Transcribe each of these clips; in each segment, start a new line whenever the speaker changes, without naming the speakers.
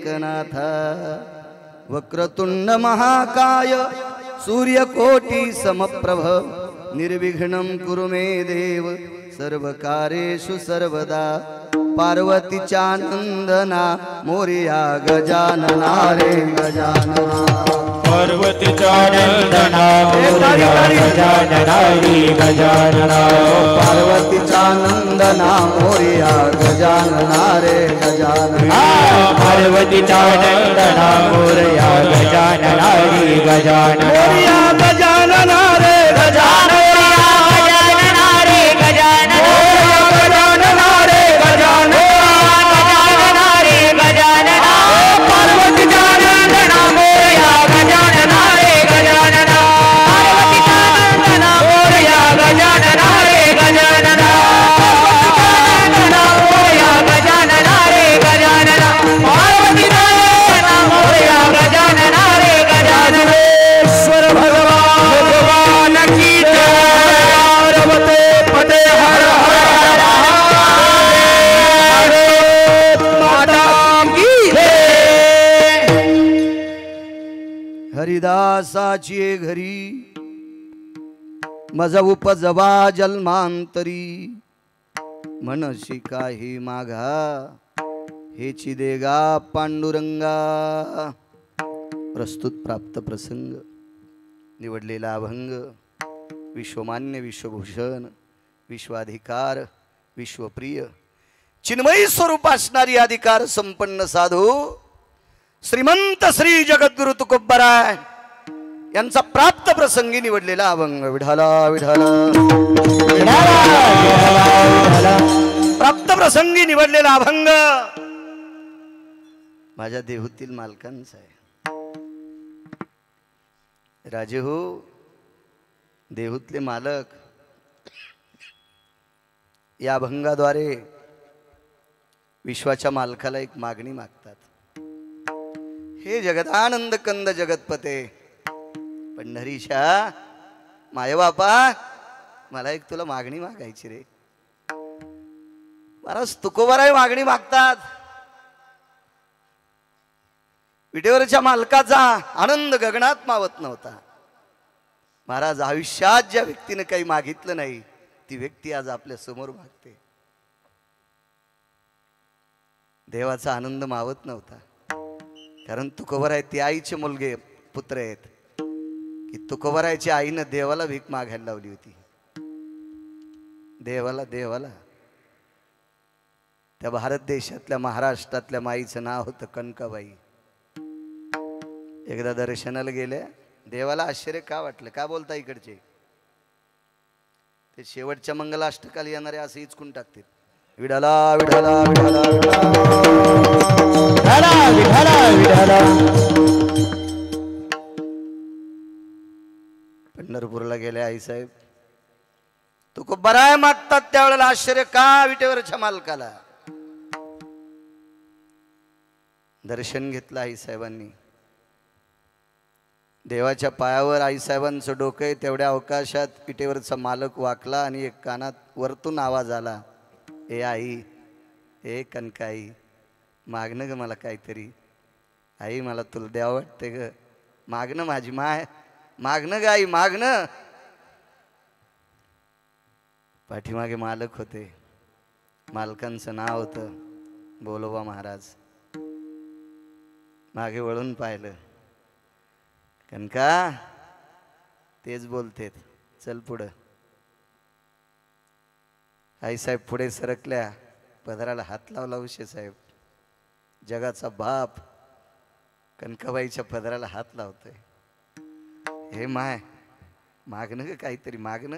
एकनाथा वक्रतुंड महाकाय सूर्यकोटी समप्रभ निर्विघ्नं कुरु मे देव सर्वकार्येषु सर्वदा पार्वतीच्या नंदना मोरया गजानना रे गजानना
पार्वतीच्या नंदना मोरया गजानना रे गजानना
पार्वतीच्या नंदना मोरया गजानना रे गजानना
पार्वतीच्या नंदना मोरया गजानना रे गजानना
मोरया गजानना रे गजानना हरिदासाची घरी मज उपजवा जन्मांतरी मनशी काही मागा हेची देगा पांडुरंगा प्रस्तुत प्राप्त प्रसंग निवडलेला अभंग विश्वमान्य विश्वभूषण विश्वाधिकार विश्वप्रिय चिन्मयी स्वरूप असणारी अधिकार संपन्न साधू श्रीमंत श्री जगद्गुरु तुकोबराय यांचा प्राप्त प्रसंगी निवडलेला अभंग विठाला विठाला प्राप्त प्रसंगी निवडलेला अभंग माझ्या देहूतील मालकांचा आहे राजे हो देहूतले मालक या अभंगाद्वारे विश्वाच्या मालकाला एक मागणी मागतात हे जगदानंद कंद जगतपते पंढरीशा माय बापा मला एक तुला मागणी मागायची रे महाराज तुकोबराय मागणी मागतात विटेवरच्या मालकाचा आनंद गगनात मावत नव्हता महाराज आयुष्यात ज्या व्यक्तीने काही मागितलं नाही ती व्यक्ती आज आपल्या समोर मागते देवाचा आनंद मावत नव्हता कारण तुकोबराय ती आईचे मुलगे पुत्र आहेत की तुकोबरायच्या आईनं देवाला भीक मागायला लावली होती देवाला त्या भारत देशातल्या महाराष्ट्रातल्या माईचं नाव होतं कनकाबाई एकदा दर्शनाला गेले देवाला आश्चर्य का वाटलं का बोलता इकडचे ते शेवटच्या मंगलाष्टकाला येणारे असं इचकून टाकतील विठाला विठाला विठाला विठाला विठाला पंढरपूरला गेले आईसाहेब तुकोबराय मागतात त्यावेळेला आश्चर्य का विटेवरच्या मालकाला दर्शन घेतलं आईसाहेबांनी देवाच्या पायावर आईसाहेबांचं डोकं आहे तेवढ्या अवकाशात विटेवरचा मालक वाकला आणि एक कानात वरतून आवाज आला ए आई ए कनकाई मागणं ग मला काहीतरी आई मला तुला द्यावं वाटते ग मागणं माझी माय मागणं ग आई मागणं पाठीमागे मालक होते मालकांचं नाव होतं बोलोबा महाराज मागे वळून पाहिलं कनका तेच बोलतेत चल पुढं आईसाहेब पुढे सरकल्या पदराला हात लावला उशे साहेब जगाचा बाप कनकाबाईच्या पदराला हात लावतोय हे माय मागणं ग काहीतरी मागणं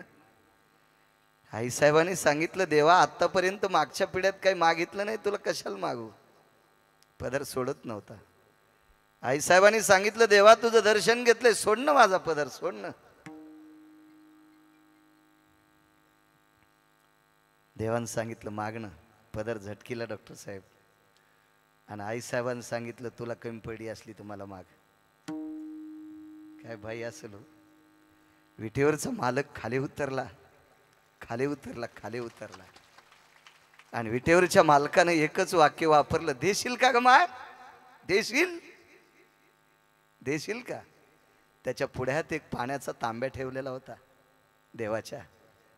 आईसाहेबांनी सांगितलं देवा आतापर्यंत मागच्या पिढ्यात काही मागितलं नाही तुला कशाला मागू पदर सोडत नव्हता आईसाहेबांनी सांगितलं देवा तुझं दर्शन घेतलंय सोडणं माझा पदर सोडणं देवानं सांगितलं मागणं पदर झटकीला डॉक्टर साहेब आणि आईसाहेबांनी सांगितलं तुला कमी पडली असली तुम्हाला माग काय भाई असेल विटेवरचा मालक खाली उतरला आणि विटेवरच्या मालकाने एकच वाक्य वापरलं देशील का ग माय देशील देशील का? त्याच्या पुढ्यात एक पाण्याचा तांब्या ठेवलेला होता देवाच्या.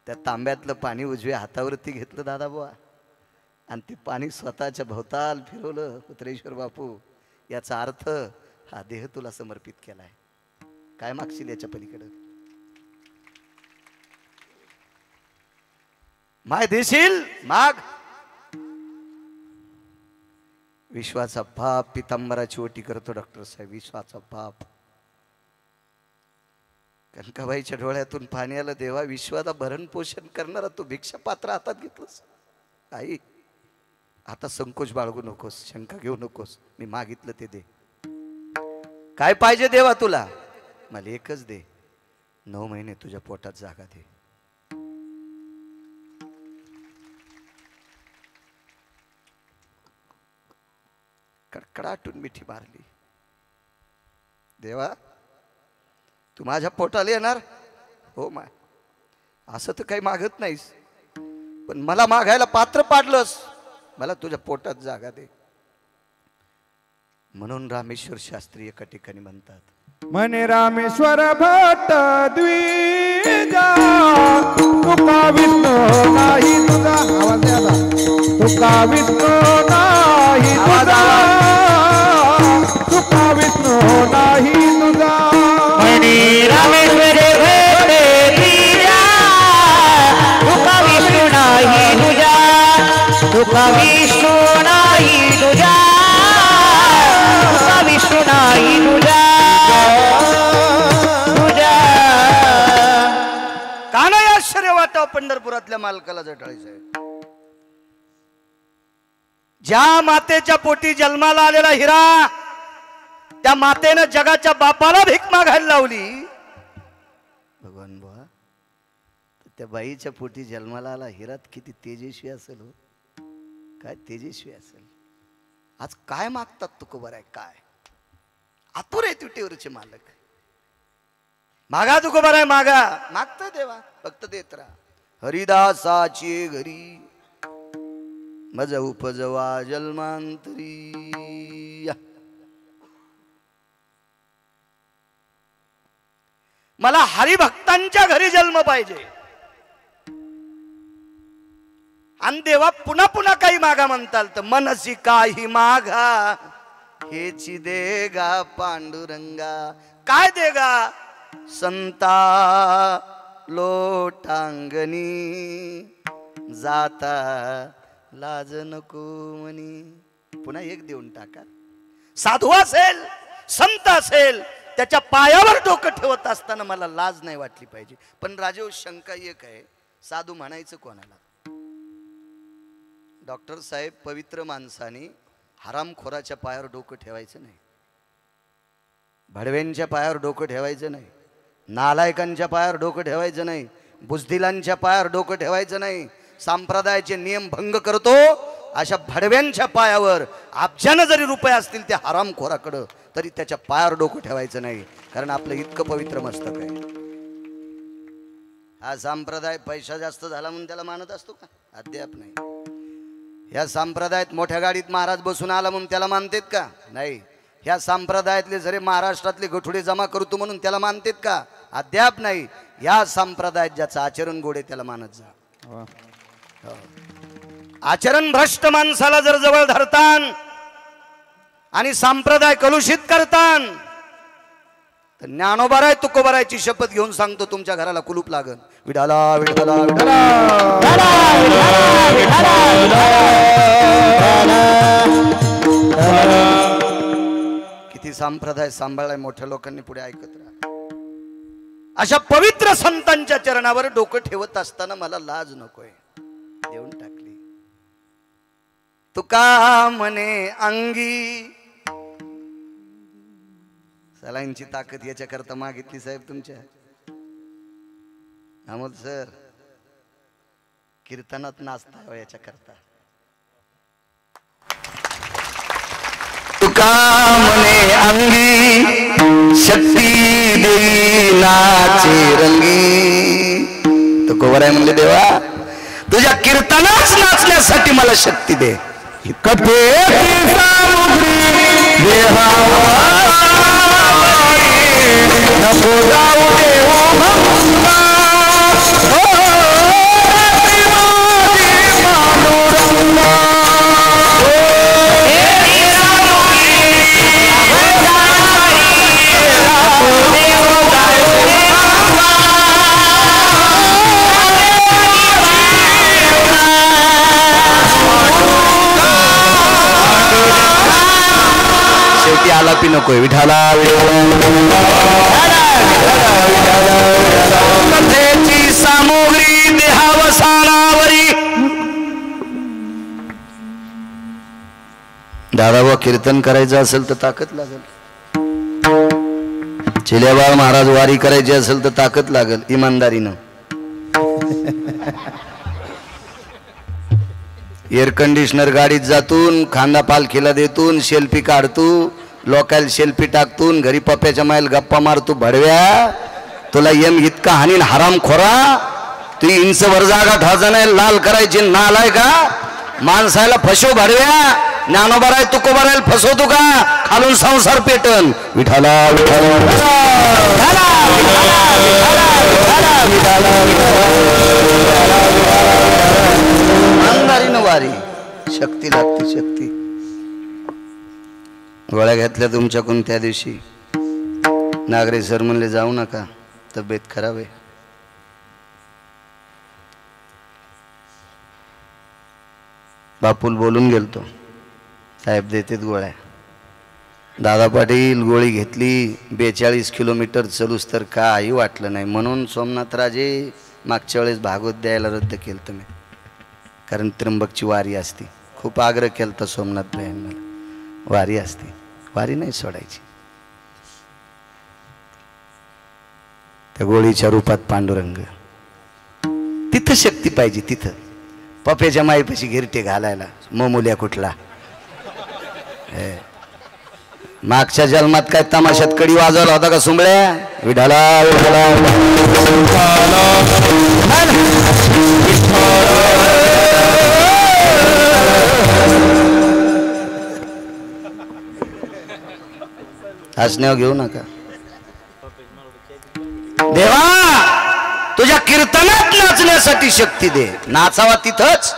त्या तांब्यातलं पाणी उजव्या हातावरती घेतलं दादाबुवा आणि ते पाणी स्वतःच्या भोवताल फिरवलं. पुत्रेश्वर बापू, याचा अर्थ हा देह तुला समर्पित केलाय. काय मागशील याच्या पलीकडे? माय देशील माग. विश्वाचा बाप पितांबराची ओटी करतो डॉक्टर साहेब. विश्वाचा बाप. कनकाबाईच्या डोळ्यातून पाणी आलं. देवा, विश्वाला भरण पोषण करणारा तू भिक्षा पात्र हातात घेतलंस. आई, आता संकोच बाळगू नकोस, शंका घेऊ नकोस. मी मागितलं ते दे. काय पाहिजे देवा तुला? मला एकच दे, 9 महिने तुझ्या पोटात जागा दे. कडकडाटून मिठी मारली. देवा, तू माझ्या पोटाला येणार? हो माय. असं तर काही मागत नाहीस, पण मला मागायला पात्र पाडलंस. मला तुझ्या पोटात जागा दे. म्हणून रामेश्वर शास्त्री एका ठिकाणी म्हणतात,
मने रामेश्वर भट्ट द्विजा, तुका विष्णू नाही तुझा. आवाज द्या आता. तुका विष्णू नाही तुझा, तुका विष्णू नाही तुझा. मने रामेश्वर भट्ट द्विजा, तुका विष्णू नाही तुझा, तुका विष्णू नाही तुझा, तुका विष्णू नाही तुझा.
काना आश्चर्य वाटाव पंढरपुरातल्या मालकाला जटाळी साहेब. ज्या मातेच्या पोटी जन्माला आलेला हिरा, त्या मातेनं जगाच्या बापाला भीक मागायला लावली. भगवान बुवा, त्या बाईच्या पोटी जन्माला आला हिरा किती तेजस्वी असेल हो. काय तेजस्वी असेल. आज काय मागतात तुकोबर आहे? काय आतुर आहे तुटीवरचे मालक. मागा तुकोबर आहे, मागा. मागतं देवा, फक्त देत राहा. हरिदासाची घरी मज उपजवा जन्मांतरी. मला हरिभक्तांच्या घरी जन्म पाहिजे. आणि देवा पुन्हा पुन्हा काही मागा म्हणताल तर मनसी काही मागा हेची देगा पांडुरंगा. काय देगा? संता लोटांगणी जाता लाज नको म्हणी. पुन्हा एक देऊन टाका. साधू असेल, संत असेल, त्याच्या पायावर डोकं ठेवत असताना मला लाज नाही वाटली पाहिजे. पण राजेव, शंका एक आहे, साधू म्हणायचं कोणाला? डॉक्टर साहेब, पवित्र माणसाने हरामखोराच्या पायावर डोकं ठेवायचं नाही, भडव्यांच्या पायावर डोकं ठेवायचं नाही, नालायकांच्या पायावर डोकं ठेवायचं नाही, बुजदिलांच्या पायावर डोकं ठेवायचं नाही. संप्रदायाचे नियम भंग करतो अशा भडव्यांच्या पायावर अब्जानं जरी रुपये असतील त्या हरामखोराकडं, तरी त्याच्या पायावर डोकं ठेवायचं नाही. कारण आपलं इतकं पवित्र मस्तक आहे. हा संप्रदाय पैसा जास्त झाला म्हणून त्याला मानत असतो का? अद्याप नाही. ह्या संप्रदायात मोठ्या गाडीत महाराज बसून आला म्हणून त्याला मानतेत का? नाही. ह्या संप्रदायातले जरी महाराष्ट्रातले गठुडे जमा करतो म्हणून त्याला मानतेत का? अद्याप नाही. या संप्रदायात ज्याचं आचरण गोडे त्याला मानत जा. आचरण भ्रष्ट माणसाला जर जवळ धरतान आणि संप्रदाय कलुषित करतान तर ज्ञानोबाराय तुकोबारायची शपथ घेऊन सांगतो, तुमच्या घराला कुलूप लागन. विठाला विठाला किती संप्रदाय सांभाळलाय मोठ्या लोकांनी, पुढे ऐकत राहा. अशा पवित्र संतांच्या चरणावर डोकं ठेवत असताना मला लाज नकोय. देऊन टाकली. तुका म्हणे अंगी. सलाईंची ताकद याच्याकरता मागितली साहेब तुमच्या. अमोल सर कीर्तनात नाचता याच्याकरता. तुका म्हणे अंगी शक्ती देई नाचे रंगी. तुकोबर आहे म्हणले, देवा तुझ्या कीर्तनाच नाचण्यासाठी मला शक्ती दे.
कथेची सामुग्री नको जाऊ देऊ भंगा
शेवटी आलापी नकोय विठाला
कथेची सामुग्री देहावसानावरी
दादाबा कीर्तन करायचं असेल तर ताकद लागेल चिल्याबा महाराज वारी करायची असेल तर ताकद लागेल इमानदारीनं एअर कंडिशनर गाडीत जातून खांदा पालखीला देतून सेल्फी काढतू लोकायला सेल्फी टाकतून घरी पप्प्याच्या मायल गप्पा मारतू भडव्या तुला यम इतका हानीन हराम खोरा तू इंच वर जागा ठाजा नाही लाल करायची नालाय का माणसाला फसो भडव्या ज्ञानोबा राय तुको बरायला फसवतो का खालून संसार पेटन विठाला इमानदारीनं वारी शक्ती लागते शक्ती गोळ्या घेतल्या तुमच्याकडून त्या दिवशी नागरे सर म्हणले जाऊ नका तब्येत खराब आहे बापूल बोलून गेलतो साहेब देतेत गोळ्या दादा पाटील गोळी घेतली 42 किलोमीटर चलूस तर काही वाटलं नाही म्हणून सोमनाथ राजे मागच्या वेळेस भागवत द्यायला रद्द केलं तुम्ही कारण त्र्यंबकची वारी असती खूप आग्रह केला सोमनाथ भाई मला वारी असते वारी नाही सोडायची त्या गोळीच्या रूपात पांडुरंग तिथं शक्ती पाहिजे तिथं पप्याच्या माईपाशी गिरटे घालायला मोमुल्या कुठला मागच्या जन्मात काय तमाशात कडी वाजवला होता का सुंबळ्या विठाला हसण्यावर घेऊ नका देवा तुझ्या कीर्तनात नाचण्यासाठी शक्ती दे नाचावा तिथंच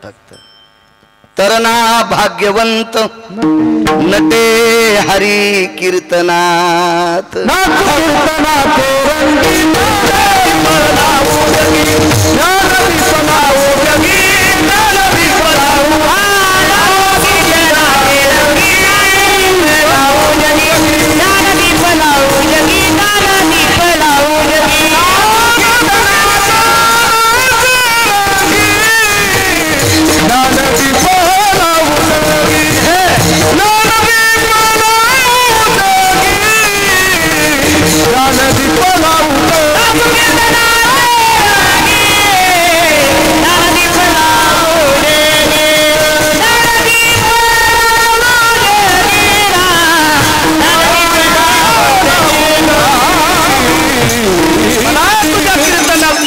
फक्त तरना भाग्यवंत नटे हरी कीर्तनात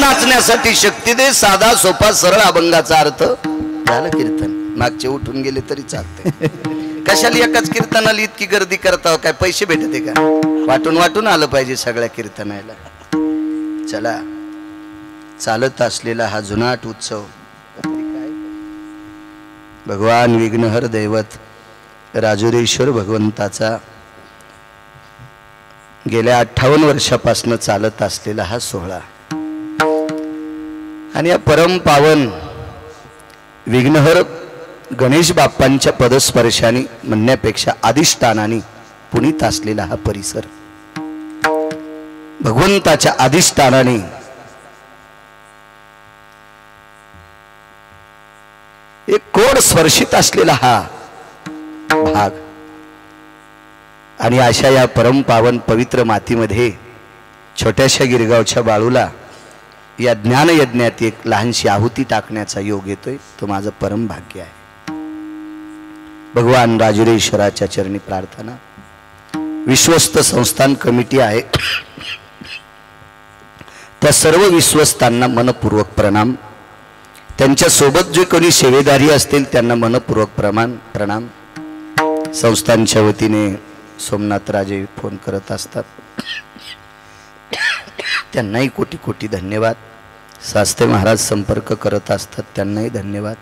नाचण्यासाठी शक्ती दे साधा सोपा सरळ अभंगाचा अर्थ झालं कीर्तन मागचे उठून गेले तरी चालते कशाला एकाच कीर्तनाला इतकी गर्दी करता काय पैसे भेटते का वाटून वाटून आलं पाहिजे सगळ्या कीर्तनाला चला चालत असलेला हा जुनाट उत्सव भगवान विघ्नहर दैवत राजुरेश्वर भगवंताचा गेल्या 58 वर्षापासून चालत असलेला हा सोहळा आणि या परम पावन विघ्नहर गणेश बाप्पांच्या पदस्पर्शाने म्हणण्यापेक्षा अधिष्ठानाने पुनीत असलेला हा परिसर भगवंताच्या अधिष्ठानाने एक कोड स्पर्शित असलेला हा भाग आणि अशा या परम पावन पवित्र मातीमध्ये छोट्याशा गिरगावच्या बाळूला या ज्ञान यज्ञात एक लहानशी आहुती टाकण्याचा योग येतोय तो माझं परम भाग्य आहे भगवान राजुरेश्वराच्या चरणी प्रार्थना विश्वस्त संस्थान कमिटी आहे त्या सर्व विश्वस्तांना मनपूर्वक प्रणाम त्यांच्या सोबत जे कोणी सेवेदारी असतील त्यांना मनपूर्वक प्रणाम संस्थांच्या वतीने सोमनाथराजे फोन करत असतात, त्यांनाही कोटी कोटी धन्यवाद. शास्त्री महाराज संपर्क करत असतात, त्यांनाही धन्यवाद.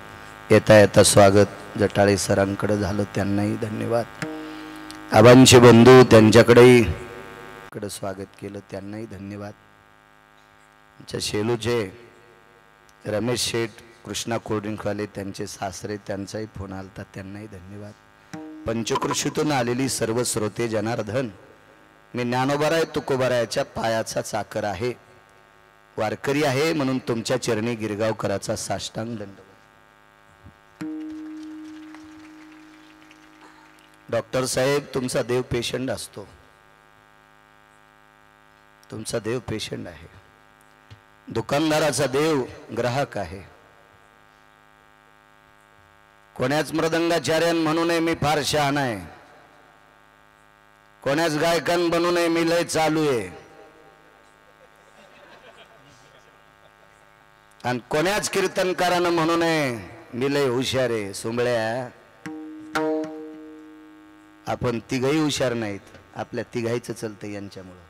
येता येता स्वागत जटाळे सरांकडे झालं, त्यांनाही धन्यवाद. आबांचे बंधू त्यांच्याकडेही स्वागत केलं, त्यांनाही धन्यवाद. आमच्या शेलूचे रमेश शेठ कृष्णा कोल्ड्रिंकवाले त्यांचे सासरे, त्यांचाही फोन आलता, त्यांनाही धन्यवाद. पंचकृषीतून आलेली सर्व श्रोते जनार्दन, मी ज्ञानोबाराय तुकोबारायाच्या पायाचा चाकर आहे, वारकरी आहे, म्हणून तुमच्या चरणी गिरगावकराचा साष्टांग दंडवत. डॉक्टर साहेब, तुमचा देव पेशंट असतो, तुमचा देव पेशंट आहे. दुकानदाराचा देव ग्राहक आहे. कोण्याच मृदंगाचार्यान म्हणू नये मी फार शहाणा आहे, कोण्याच गायकान बनू नये मी लय चालू आहे, आणि कोण्याच कीर्तनकारानं म्हणू नये मी लय हुशार आहे. सुंबळ्या, आपण तिघही हुशार नाहीत, आपल्या तिघाईचं चलतं यांच्यामुळं.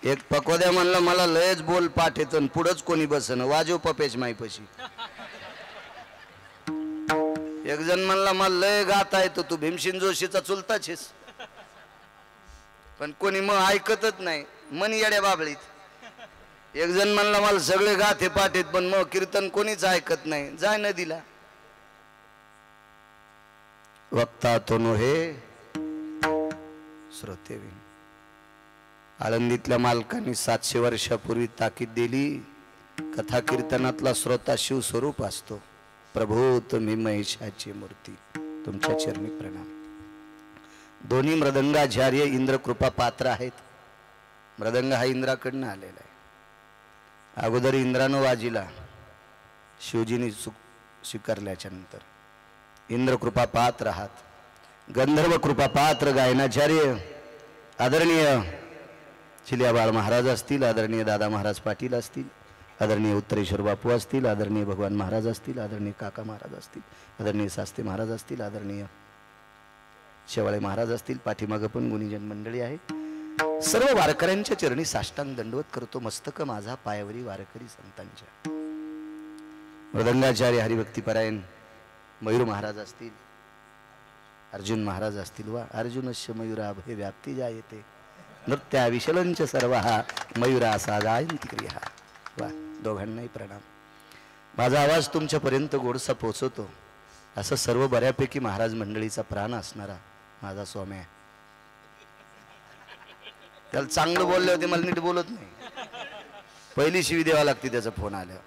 एक पकोद्या म्हणलं मला लयच बोल पाठ येतं, पुढंच कोणी बसन वाजव पपेच माईपशी. एक जण म्हणला मला लय गाता येतो, तू भीमसेन जोशीचा चुलताच आहेस, पण कोणी मग ऐकतच नाही, मन येड्या बाबळीत. एक जण म्हणला मला सगळे गाथे पाठ येत, पण मग कीर्तन कोणीच ऐकत नाही, जाय नदीला. वक्ता तो नोहे श्रोतेविन. आळंदीतल्या मालकांनी 700 वर्षापूर्वी ताकीद दिली, कथा कीर्तनातला श्रोता शिवस्वरूप असतो. प्रभू तुम्ही महेशाची मूर्ती, तुमच्या चरणी प्रणाम. दोन्ही मृदंगाचार्य इंद्रकृपा पात्र आहेत. मृदंग हा इंद्राकडनं आलेला आहे. अगोदर इंद्रानं वाजिला, शिवजीने स्वीकारल्याच्या नंतर इंद्रकृपा पात्र आहात. गंधर्व कृपा पात्र गायनाचार्य आदरणीय चिलियाबाळ महाराज असतील, आदरणीय दादा महाराज पाटील असतील, आदरणीय उत्तरेश्वर बापू असतील, आदरणीय भगवान महाराज असतील, आदरणीय काका महाराज असतील, आदरणीय शास्त्री महाराज असतील, आदरणीय शेवाळे महाराज असतील. पाठीमागं पण गुणीजन मंडळी आहे. सर्व वारकऱ्यांच्या चरणी साष्टांग दंडवत करतो. मस्तक माझा पायावरी वारकरी संतांच्या. मृदंगाचार्य हरिभक्तीपरायण मयूर महाराज असतील, अर्जुन महाराज असतील. वा अर्जुनस्य मयूराभे व्याप्ती जायते नृत्या विशलंच सर्व हा मयूरा असा गायंती क्रिया. वा दोघांनाही प्रणाम. माझा आवाज तुमच्यापर्यंत गोडसा पोचवतो असं सर्व बऱ्यापैकी महाराज मंडळीचा प्राण असणारा माझा स्वामी आहे. त्याला चांगलं बोलले होते, मला नीट बोलत नाही. पहिली शिवी द्यावा लागते त्याचा फोन आल्यावर.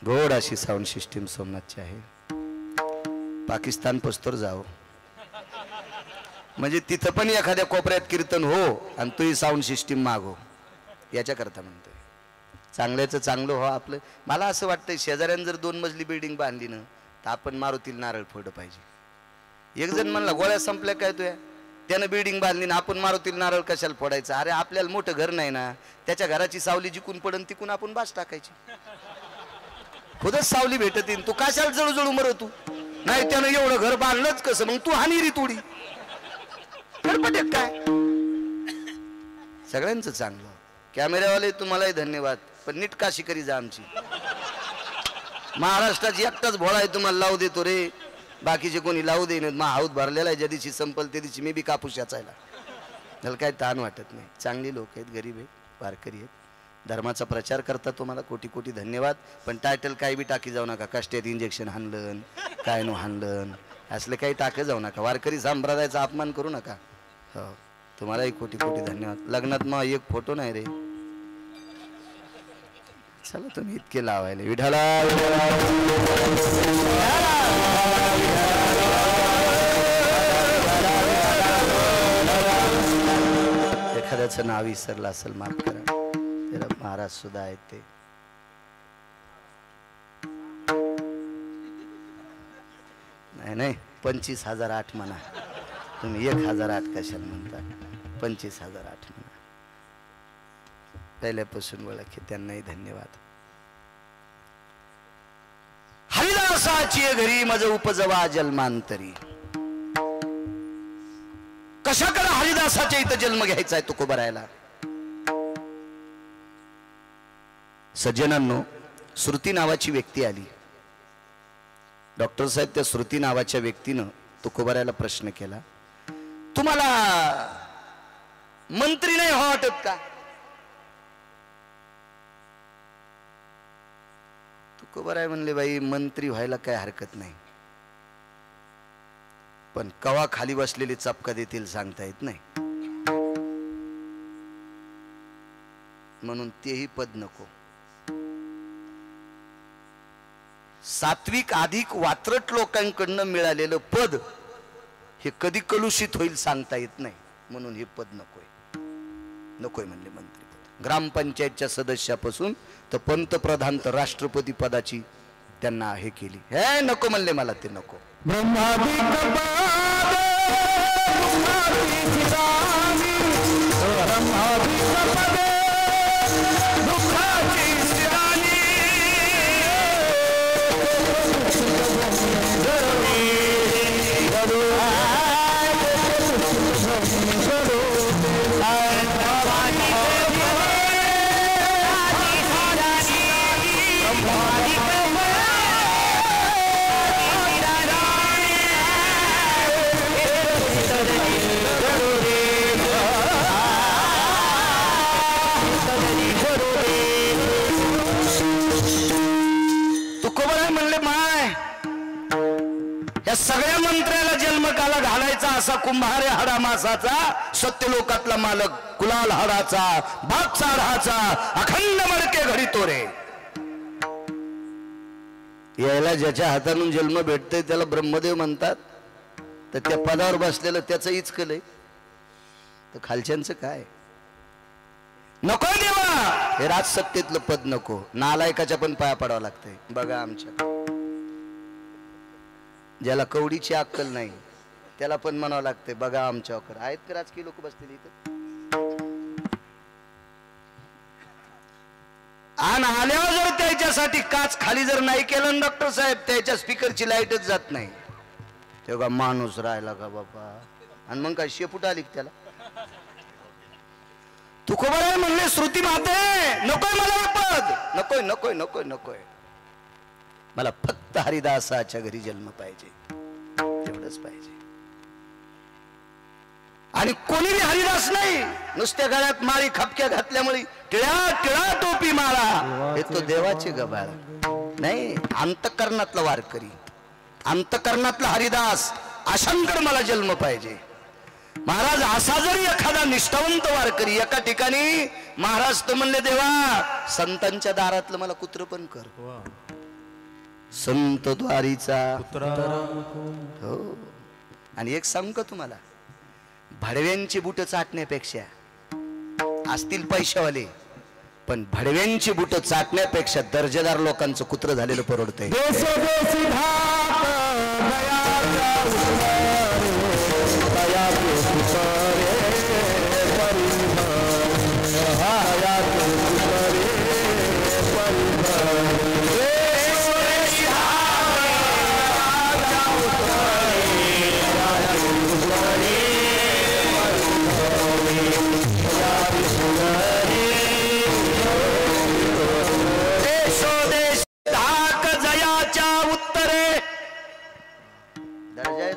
गोड अशी साऊंड सिस्टीम सोमनाथची आहे. पाकिस्तान पस्तोर जाओ म्हणजे तिथं पण एखाद्या कोपऱ्यात कीर्तन हो आणि तोही साऊंड सिस्टीम मागो, याच्याकरता म्हणतोय. चांगल्याचं चांगलं हो आपलं. मला असं वाटतंय शेजाऱ्यानं जर 2 मजली बिल्डिंग बांधली ना तर आपण मारुतीला नारळ फोडलं पाहिजे. एक जण म्हणला गोळ्या संपल्या काय तुया, त्यानं बिल्डिंग बांधली ना आपण मारुतीला नारळ कशाला फोडायचं. अरे आपल्याला मोठं घर नाही ना, त्याच्या घराची सावली जिकून पडन तिकून आपण बास टाकायची. खुदच सावली भेटत येईन, तू कशाला जळूजळू मर तू. नाही त्यानं एवढं घर बांधलंच कसं, मग तू हानी री तोडी काय. सगळ्यांचं चांगलं. कॅमेरावाले तुम्हालाही धन्यवाद, पण नीट काशी करी जा आमची. महाराष्ट्राची एकटाच भोळा आहे तुम्हाला लावू देतो रे, बाकीचे कोणी लावू देईन. मा हाऊत भरलेला आहे, ज्या दिवशी संपल त्या दिवशी मी बी कापूस याचायला. त्याला काय ताण वाटत नाही. चांगली लोक आहेत, गरीब आहेत, वारकरी आहेत, धर्माचा प्रचार करता. तुम्हाला कोटी कोटी धन्यवाद. पण टायटल काही बी टाकी जाऊ नका, कष्टात इंजेक्शन हाणलं काय नो हाणलं असले काही टाके जाऊ नका. वारकरी संप्रदायाचा अपमान करू नका. हो, तुम्हालाही कोटी कोटी धन्यवाद. लग्नात मग एक फोटो नाही रे, चला तुम्ही इतके लावायला. विठाला एखाद्याचं नाव विसरलं असेल माफ करा. त्याला महाराज सुद्धा आहेत ते. नाही 25,008 म्हणा तुम्ही. 1,008 कशाला म्हणता. 25,008 म्हणा. पहिल्यापासून ओळखे, त्यांनाही धन्यवाद. हरिदास हरिदासाची घरी मज उपजवा जन्मांतरी. कशाकडे हरिदासाच्या इथं जन्म घ्यायचा आहे तुकोबारायला. सज्जनांनो, श्रुती नावाची व्यक्ती आली. डॉक्टर साहेब त्या श्रुती नावाच्या व्यक्तीनं तुकोबारायला प्रश्न केला, तुम्हाला मंत्री नाही हो वाटत का? तुकोबाराय म्हणले, बाई मंत्री व्हायला काय हरकत नाही, पण कवा खाली बसलेली चपका देतील सांगता येत नाही, म्हणून तेही पद नको. सात्विक अधिक वात्रट लोकांकडनं मिळालेलं पद हे कधी कलुषित होईल सांगता येत नाही, म्हणून हे पद नकोय. नकोय म्हणले मंत्रीपद. ग्रामपंचायतच्या सदस्यापासून तर पंतप्रधान तर राष्ट्रपती पदाची त्यांना हे केली. हे नको म्हणले, मला ते नको. या सगळ्या मंत्र्याला जन्मकाला घालायचा असा कुंभारे हाडा मासाचा, सत्यलोकातला मालक कुलाल हाडाचा, बापचा हाडाचा, अखंड मडके घडी तोरे. यायला ज्याच्या हातातून जन्म भेटतोय त्याला ब्रह्मदेव म्हणतात, तर त्या पदावर बसलेलं त्याचं इचकल आहे, तर खालच्यांचं काय? नको देवा, हे राजसत्तेतलं पद नको. नालायकाच्या पण पाया पडावं लागतंय. बघा आमच्या ज्याला कवडीची अक्कल नाही त्याला पण म्हणावं लागतंय, बघा आमच्याकडे आहेत का राजकीय लोक बसलेली इथं. आणि आल्यावर जर त्याच्यासाठी काच खाली जर नाही केलं डॉक्टर साहेब, त्याच्या स्पीकरची लाईटच जात नाही, तेव्हा माणूस राहिला का बाबा. आणि मग काय शेपूट आली त्याला. तुकोबाराय म्हणले, श्रुती माते नकोय मला हे पद, नकोय नकोय नकोय नकोय, मला फक्त हरिदासाच्या घरी जन्म पाहिजे, तेवढंच पाहिजे. आणि कोणीही हरिदास नाही, नुसत्या गळ्यात माळी खपक्या घातल्यामुळे टिळा टिळा टोपी माळा, हे तो देवाचे गबाळ नाही, अंतकरणातला वारकरी, अंतकरणातला हरिदास, अशांकडे मला जन्म पाहिजे. महाराज असा जरी एखादा निष्ठावंत वारकरी एका ठिकाणी, महाराज तर म्हणले, देवा संतांच्या दारातलं मला कुत्र पण कर, संत द्वारीचा हो. आणि एक सांगू का तुम्हाला, भडव्यांची बुट चाटण्यापेक्षा, असतील पैशावाले पण भडव्यांची बुट चाटण्यापेक्षा दर्जेदार लोकांचं कुत्र झालेलं परवडतंय.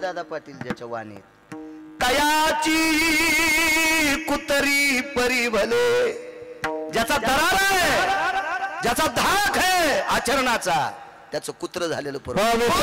दादा पाटील ज्याच्या वाणीत, तयाची कुतरी परी भले, ज्याचा दरार आहे, ज्याचा धाक आहे आचरणाचा, त्याचं कुत्र झालेलं परवडतं.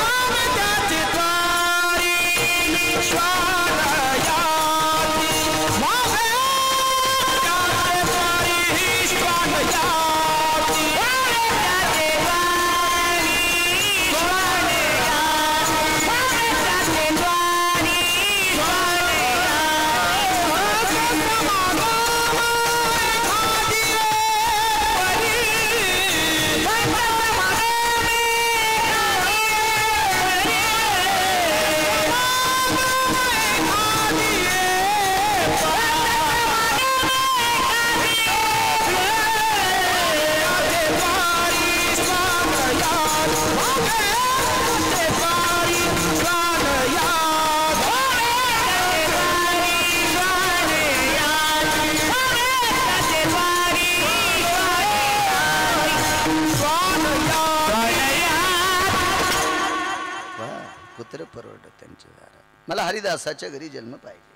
कुत्र परवडत त्यांच्या दारात. मला हरिदासाच्या घरी जन्म पाहिजे.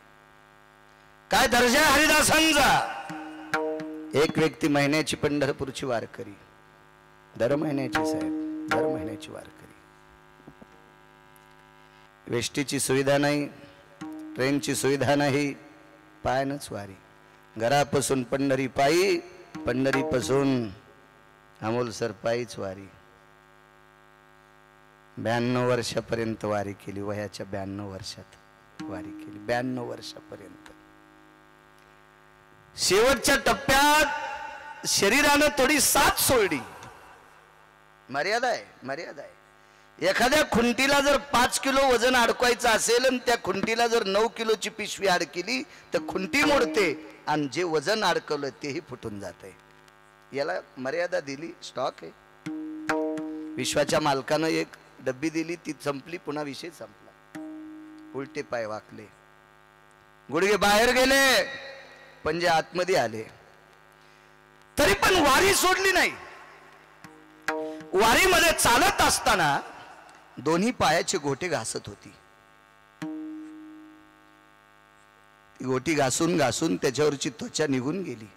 काय दर्जा आहे हरिदासांचा. एक व्यक्ती महिन्याची पंढरपूरची वारकरी, दर महिन्याची साहेब, दर महिन्याची वारकरी. वेष्टीची सुविधा नाही, ट्रेनची सुविधा नाही, पायनच वारी. घरापासून पंढरी पायी, पंढरीपासून अमोलसर पायीच वारी. 92 वर्षापर्यंत वारी केली. वयाच्या 92 वर्षात वारी केली. 92 वर्षापर्यंत. शेवटच्या टप्प्यात शरीरानं थोडी साथ सोडली. मर्यादा आहे, मर्यादा आहे. एखाद्या खुंटीला जर 5 किलो वजन अडकवायचं असेल आणि त्या खुंटीला जर 9 किलोची पिशवी अडकली तर खुंटी मोडते आणि जे वजन अडकवलं तेही फुटून जाते. याला मर्यादा दिली. स्टॉक आहे. विश्वाच्या मालकानं एक डब्बी दिली, ती संपली, पुन्हा विषय संपला. उलटे पाय वाकले, गुडघे बाहेर गेले, पंजे आतमध्ये आले, तरी पण वारी सोडली नाही. वारीमध्ये चालत असताना दोन्ही पायाचे गोटे घासत होती. ती गोटी घासून घासून त्याच्यावरची त्वचा निघून गेली.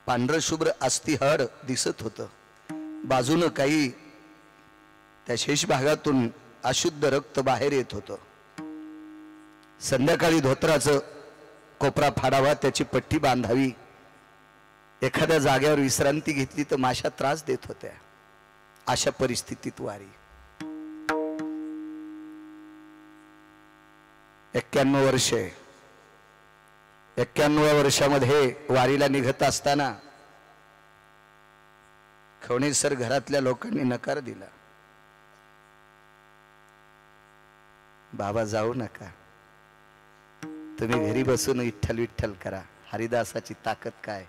पांढर शुभ्र अस्थिहाड दिसत होतं. बाजूनं काही त्या शेष भागातून अशुद्ध रक्त बाहेर येत होतं. संध्याकाळी धोत्राचं कोपरा फाडावा, त्याची पट्टी बांधावी, एखाद्या जागेवर विश्रांती घेतली तर माशा त्रास देत होत्या. अशा परिस्थितीत वारी. 91 वर्षे. 91व्या वर्षामध्ये वारीला निघत असताना खवणेसर घरातल्या लोकांनी नकार दिला. बाबा जाऊ नका, तुम्ही घरी बसून विठ्ठल विठ्ठल करा. हरिदासाची ताकद काय,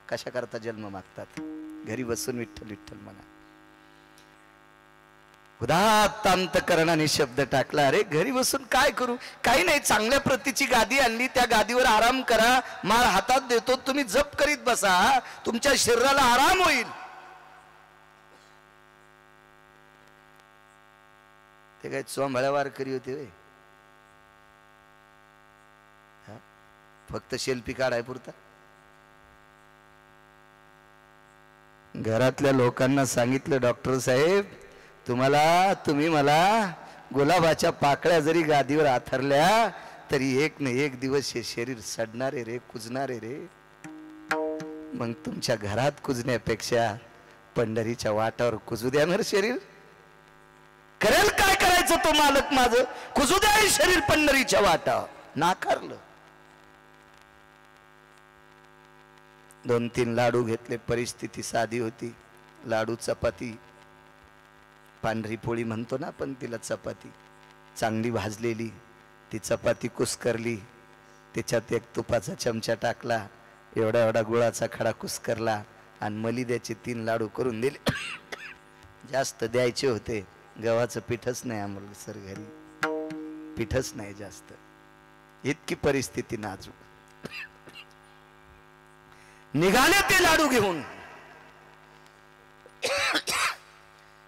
कशा करता जन्म मागतात. घरी बसून विठ्ठल विठ्ठल म्हणा. उदात्त अंतकरणाने शब्द टाकला, अरे घरी बसून काय करू, काही नाही, चांगल्या प्रतीची गादी आणली, त्या गादीवर आराम करा, माळ हातात देतो, तुम्ही जप करीत बसा, तुमच्या शरीराला आराम होईल. ते काय चोंबळ्या वारकरी होते वे, फक्त सेल्फी काढाय पुरता. घरातल्या लोकांना सांगितलं, डॉक्टर साहेब तुम्ही मला गुलाबाच्या पाकळ्या जरी गादीवर आथरल्या तरी एक न एक दिवस हे शरीर सडणारे रे, कुजणारे रे. मग तुमच्या घरात कुजण्यापेक्षा पंढरीच्या वाटावर कुजू द्या शरीर. करेल काय करायचं तो मालक माझं, कुजू द्या हे शरीर पंढरीच्या वाटावर. नाकारलं. 2-3 लाडू घेतले. परिस्थिती साधी होती. लाडू, चपाती, पांढरी पोळी म्हणतो ना आपण तिला, चपाती चांगली भाजलेली. ती चपाती कुस्करली, त्याच्यात एक तुपाचा चमचा टाकला, एवढा एवढा गुळाचा खडा कुस्करला आणि मलिद्याचे 3 लाडू करून दिले. जास्त द्यायचे होते. गव्हाचं पीठच नाही आम्हाला सर घरी, पीठच नाही जास्त. इतकी परिस्थिती नाजूक. निघाले ते लाडू घेऊन.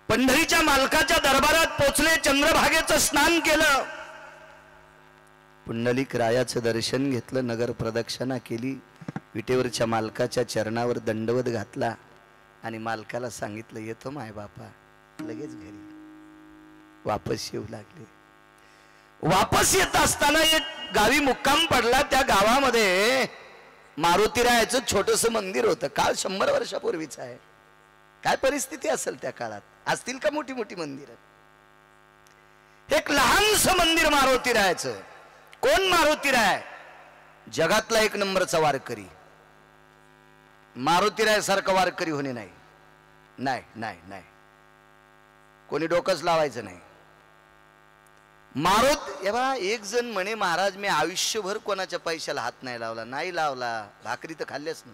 पंढरीच्या मालकाच्या दरबारात पोचले. चंद्रभागेचं स्नान केलं. पुंडलिक रायाचं दर्शन घेतलं. नगर प्रदक्षिणा केली. विटेवरच्या मालकाच्या चरणावर दंडवत घातला आणि मालकाला सांगितलं, येतो माय बापा. लगेच घरी वापस येऊ लागले. वापस येत असताना एक गावी मुक्काम पडला. त्या गावामध्ये मारुतीरायाचं छोटस मंदिर होतं. काळ 100 वर्षापूर्वीच आहे. काय परिस्थिती असेल त्या काळात, असतील का मोठी मोठी मंदिर. एक लहानसं मंदिर मारुतीरायाचं. कोण मारुतीराय? जगातला 1 नंबरचा वारकरी. मारुतीराय सारखा वारकरी होणे नाही, नाही नाही नाही, कोणी डोकंच लावायचं नाही. एक जण म्हणे, महाराज मी आयुष्यभर कोणाच्या पैशाला हात नाही लावला. नाही लावला. भाकरी तर खाल्ल्यास ना,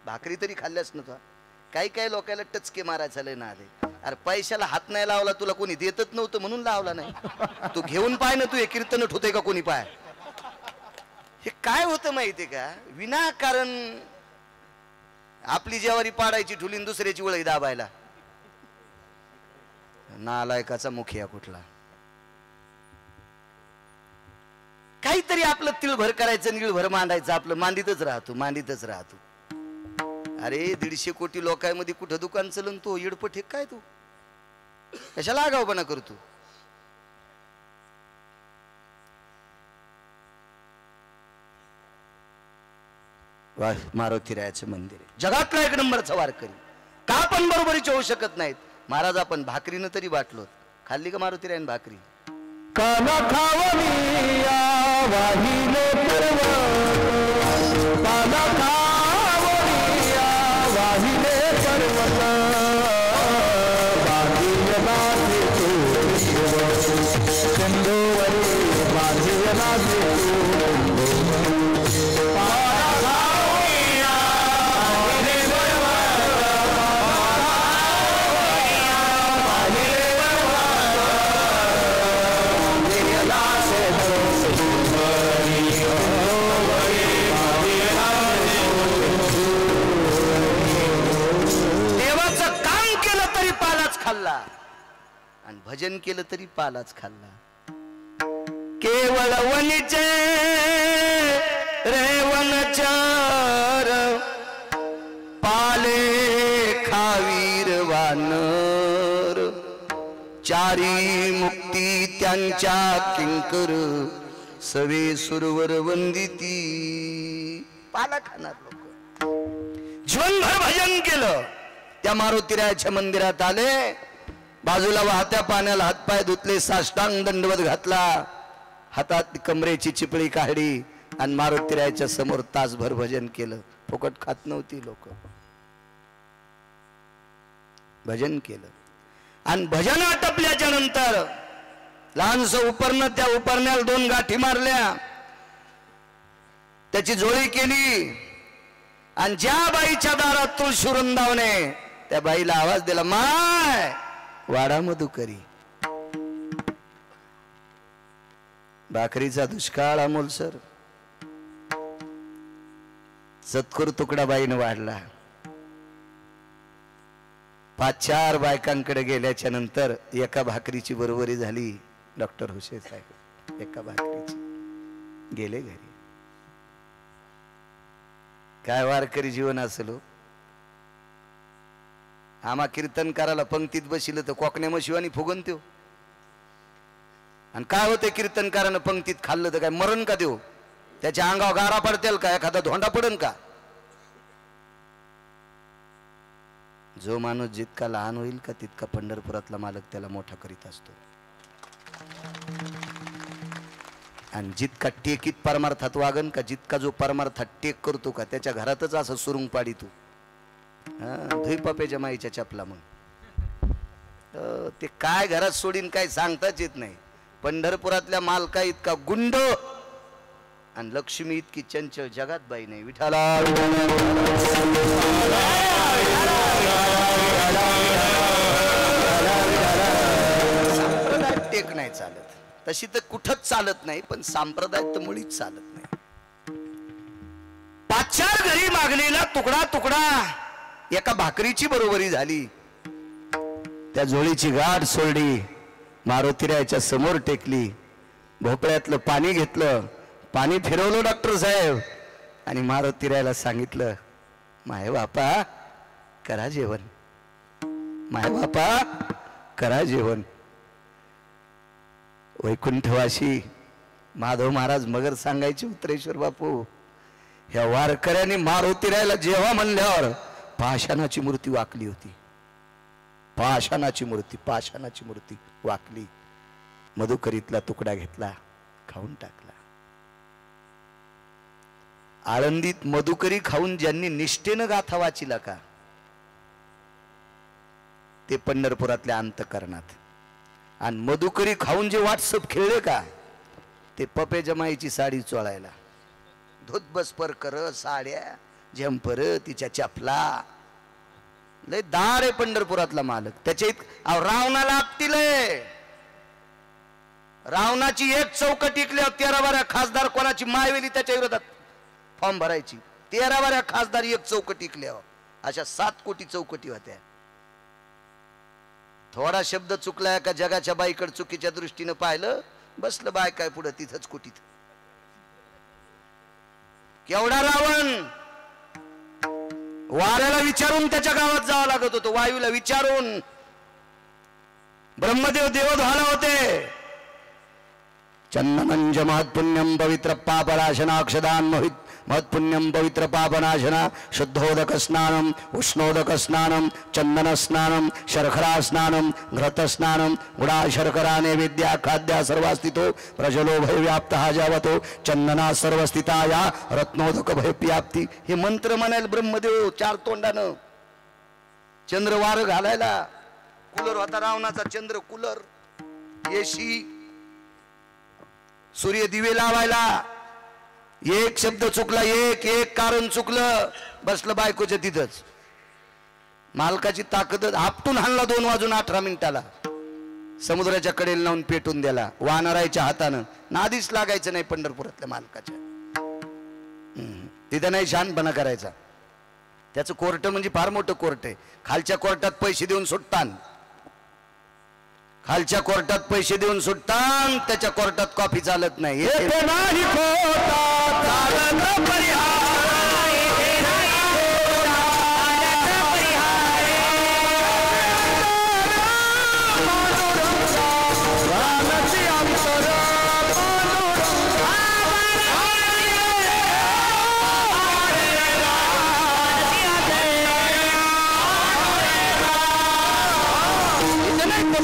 भाकरी तरी खाल्ल्यास ना. काही काही लोकांना टचके मारायचा लय ना आले. अरे पैशाला हात नाही लावला, तुला कोणी देतच नव्हतं म्हणून लावला नाही. तू घेऊन पाय ना, तू हे कीर्तन ठोते का कोणी पाय. हे काय होतं माहितीये का, विनाकारण आपली जेवारी पाडायची ठुलीन दुसऱ्याची वळी दाबायला. नालायकाचा मुखिया कुठला. काहीतरी आपलं तिळभर करायचं, निळभर मांडायचं, आपलं मांडीतच राहतो, मांडीतच राहतो. अरे 150 कोटी लोकांमध्ये कुठं दुकान चलन तो इडपट हे काय तू कशाला आगाऊपणा करतो. मारुतीरायाचं मंदिर आहे, जगातला 1 नंबरचा वारकरी. का पण बरोबरीचे होऊ शकत नाहीत. महाराज आपण भाकरीनं तरी बाटलो. खाल्ली का मारुतीरायन भाकरी?
काला खावलिया वाहिले पर्वत, काला खावलिया वाहिले पर्वत, बांधियला चंदोवरी बांधियला
खाल्ला आणि भजन केलं तरी पालाच खाल्ला. केवळ वनीचे रेवनचार पाले खावीर वानर, चारी मुक्ती त्यांच्या किंकर सवे सुरवर वंदिती. पाला खाणार लोक. जीवनभर भजन केलं. त्या मारुतीरायाच्या मंदिरात आले, बाजूला वाहत्या पाण्याला हातपाय धुतले, साष्टांग दंडवत घातला, हातात कमरेची चिपळी काढली आणि मारुतीरायाच्या समोर तासभर भजन केलं. फुकट खात नव्हती लोक, भजन केलं. आणि भजन आटपल्याच्या नंतर लहानस उपरणं, त्या उपरण्याला 2 गाठी मारल्या, त्याची जोडी केली आणि ज्या बाईच्या दारात तुळशी वृंदावने त्या बाईला आवाज दिला, माय वाडा मधुकरी. भाकरीचा दुष्काळ अमोलसर. सत्कुर तुकडा बाईनं वाढला. 5-4 बायकांकडे गेल्याच्या नंतर एका भाकरीची बरोबरी झाली. डॉक्टर हुसेन साहेब एका भाकरीची गेले घरी. काय वारकरी जीवन असलो. आम्हा कीर्तनकाराला पंक्तीत बसिलं तर कोकण्या मशिवानी फुगन त्यो. आणि काय होते कीर्तनकारानं पंक्तीत खाल्लं तर काय मरण का देऊ? त्याच्या अंगावर गारा पडतील का? एखादा धोंडा पडन का? जो माणूस जितका लहान होईल का तितका पंढरपुरातला मालक त्याला मोठा करीत असतो. आणि जितका टेकीत परमार्थात वागन का, जितका जो परमार्थात टेक करतो का, त्याच्या घरातच असं सुरुंग पाडी तू. धुई पपेच्या माईच्या चपला. मग ते काय घरात सोडीन काय सांगताच येत नाही. पंढरपुरातल्या मालका इतका गुंड आणि लक्ष्मी इतकी चंचल जगात बाई नाही. विठाला सांप्रदाय टेक नाही चालत. तशी तर कुठंच चालत नाही, पण सांप्रदाय तर मुळीच चालत नाही. 5-4 घरी मागणीला तुकडा तुकडा एका भाकरीची बरोबरी झाली. त्या जोळीची गाठ सोडली, मारुतीरायाच्या समोर टेकली, भोपळ्यातलं पाणी घेतलं, पाणी फिरवलं डॉक्टर साहेब आणि मारुतीरायाला सांगितलं, माय बापा करा जेवण, माय बापा करा जेवण. वैकुंठवासी माधव महाराज मगर सांगायचे, उत्तरेश्वर बापू ह्या वारकऱ्याने मारुतीरायाला जेव्हा म्हणल्यावर पाषाणाची मूर्ती वाकली होती. पाषाणाची मूर्ती वाकली. मधुकरीतला तुकडा घेतला, खाऊन टाकला. आळंदीत मधुकरी खाऊन ज्यांनी निष्ठेनं गाथा वाचिला का, ते पंढरपुरातल्या अंतःकरणात. आणि मधुकरी खाऊन जे व्हॉट्सअप खेळले का, ते पपे जमाईची साडी चोळायला. धोतबसपर कर, साड्या झंपर, तिच्या चपला. लय दार आहे पंढरपुरातला मालक. त्याच्या रावणाला आपतील. रावणाची एक चौकट इकल्यावर 13-12 खासदार कोणाची मायवेली त्याच्या विरोधात फॉर्म भरायची. 13-12 खासदार एक चौकट इकल्यावर. अशा 7 कोटी चौकटी होत्या. थोडा शब्द चुकलाय का जगाच्या बाईकडे चुकीच्या दृष्टीनं पाहिलं, बसलं बाय काय पुढं तिथंच कुटीत. केवढा रावण, वाऱ्याला विचारून त्याच्या गावात जावं लागत होतं, वायूला विचारून. ब्रह्मदेव देवध्वाला होते. चंदनंज महत्पुण्यम पवित्र पापनाशनाक्षदान महत्पुण्यम पवित्र पापनाशना शुद्धोदक स्नानम उष्णोदक स्नानम चंदन स्नानम शर्करा स्नानम घृत स्नानम गुडा शर्करा नैवेद्या खाद्या सर्वास्थितो प्रजलो भय व्याप्त हा जावतो चंदना सर्वस्थिता या रत्नोदक भय व्याप्ती. हे मंत्र म्हणाल ब्रह्मदेव 4 तोंडानं. चंद्र वार घालायला, कूलर होता रावणाचा चंद्र कूलर, एसी, सूर्य दिवे लावायला. एक शब्द चुकला, एक कारण चुकलं, बसलं बायकोच्या तिथंच. मालकाची ताकद आपटून हाणला 2 वाजून 18 मिनिटाला. समुद्राच्या कडेला लावून पेटून द्याला वानरायच्या हातानं. नादीच लागायचं नाही पंढरपुरातल्या मालकाच्या. तिथं नाही शहाणपणा करायचा. त्याचं कोर्ट म्हणजे फार मोठं कोर्ट आहे. खालच्या कोर्टात पैसे देऊन सुटतात, खालच्या कोर्टात पैसे देऊन सुटतात, त्याच्या कोर्टात कॉफी चालत नाही.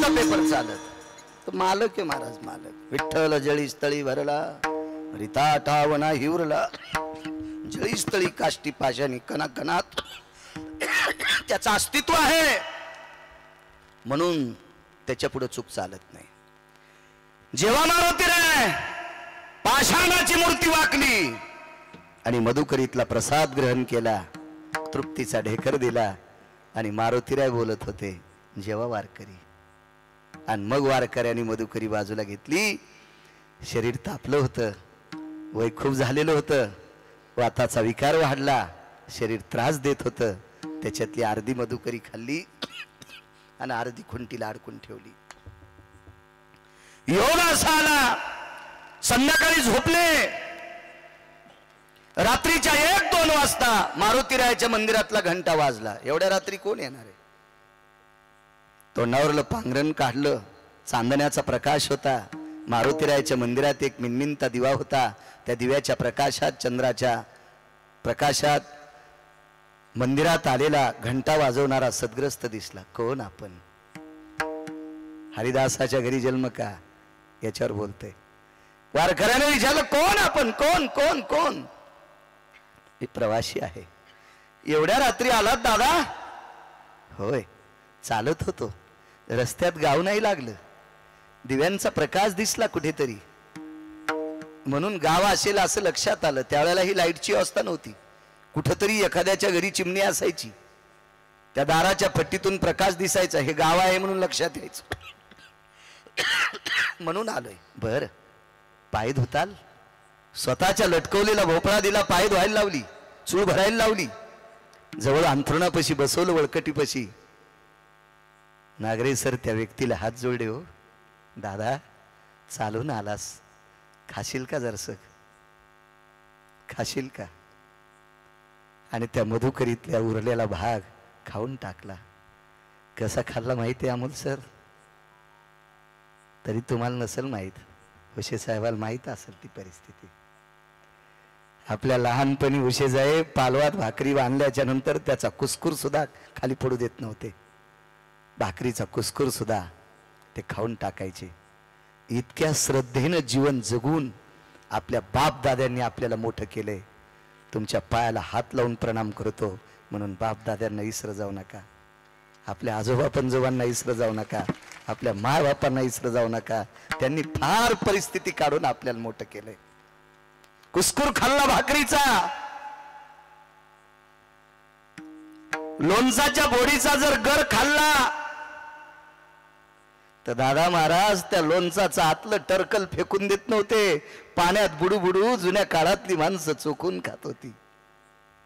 पेपर चालत. तो मालक आहे महाराज, मालक. विठ्ठल जळी स्थळी भरला, रिता ठावना हिवरला, जळी स्थळी काष्टी पाशानी कणाकणात त्याचं अस्तित्व आहे, म्हणून त्याच्या पुढे चूक चालत नाही. जेव्हा मारुतीने पाषाणाची मूर्ती वाकली आणि मधुकरीतला प्रसाद ग्रहण केला, तृप्तीचा ढेकर दिला आणि मारुतीराय बोलत होते जेव्हा वारकरी. आणि मग वारकऱ्यांनी मधुकरी बाजूला घेतली. शरीर तापलं होतं, वय खूप झालेलं होतं, वाताचा विकार वाढला, शरीर त्रास देत होतं. त्याच्यातली अर्धी मधुकरी खाल्ली आणि अर्धी खुंटीला अडकून ठेवली. योग असा आला, संध्याकाळी झोपले. रात्रीच्या 1-2 वाजता मारुतीरायाच्या मंदिरातला घंटा वाजला. एवढ्या रात्री कोण येणार आहे? तोंडावरलं पांघरण काढलं, चांदण्याचा प्रकाश होता. मारुतीरायाच्या मंदिरात एक मिनमिनता दिवा होता. त्या दिव्याच्या प्रकाशात, चंद्राच्या प्रकाशात मंदिरात आलेला घंटा वाजवणारा सद्ग्रस्त दिसला. कोण आपण? हरिदासाच्या घरी जन्म का, याच्यावर बोलतोय. वारकऱ्याने विचारलं कोण आपण, कोण कोण कोण? मी प्रवासी आहे. एवढ्या रात्री आलात दादा? होय, चालत होतो, रस्त्यात गाव नाही लागलं, दिव्यांचा प्रकाश दिसला कुठेतरी, म्हणून गाव असेल असं लक्षात आलं. त्यावेळेला ही लाईटची व्यवस्था नव्हती. कुठंतरी एखाद्याच्या घरी चिमणी असायची, त्या दाराच्या फट्टीतून प्रकाश दिसायचा, हे गाव आहे म्हणून लक्षात यायचं. म्हणून आलोय. बर, पाय धुताल? स्वतःच्या लटकवलेला भोपळा दिला, पाय धुवायला लावली, चूळ भरायला लावली, जवळ अंथरुणापाशी बसवलं, वळकटीपाशी. नागरे सर त्या व्यक्तीला हात जोडले. हो दादा, चालून आलास, खाशील का जरसक, खाशील का? आणि त्या मधुकरीतल्या उरलेला भाग खाऊन टाकला. कसा खाल्ला माहिती आहे अमोल सर? तरी तुम्हाला नसेल माहीत, उशे साहेबाला माहीत असेल ती परिस्थिती. आपल्या लहानपणी उशे साहेब पालवात भाकरी बांधल्याच्या नंतर त्याचा कुस्कूर सुद्धा खाली पडू देत नव्हते. भाकरीचा कुस्कूर सुद्धा ते खाऊन टाकायचे. इतक्या श्रद्धेनं जीवन जगून आपल्या बाप दाद्यांनी आपल्याला मोठं केलंय. तुमच्या पायाला हात लावून प्रणाम करतो, म्हणून बाप दाद्यांना इसर जाऊ नका, आपल्या आजोबा पंजोबांना इसर जाऊ नका, आपल्या माय बापांना इसर जाऊ नका. त्यांनी फार परिस्थिती काढून आपल्याला मोठं केलंय. कुस्कूर खाल्ला भाकरीचा, लोणचाच्या बोडीचा जर गर खाल्ला तर दादा महाराज त्या लोणचाचं आतलं टरकल फेकून देत नव्हते, पाण्यात बुडू बुडू जुन्या काळातली माणसं चोखून खात होती.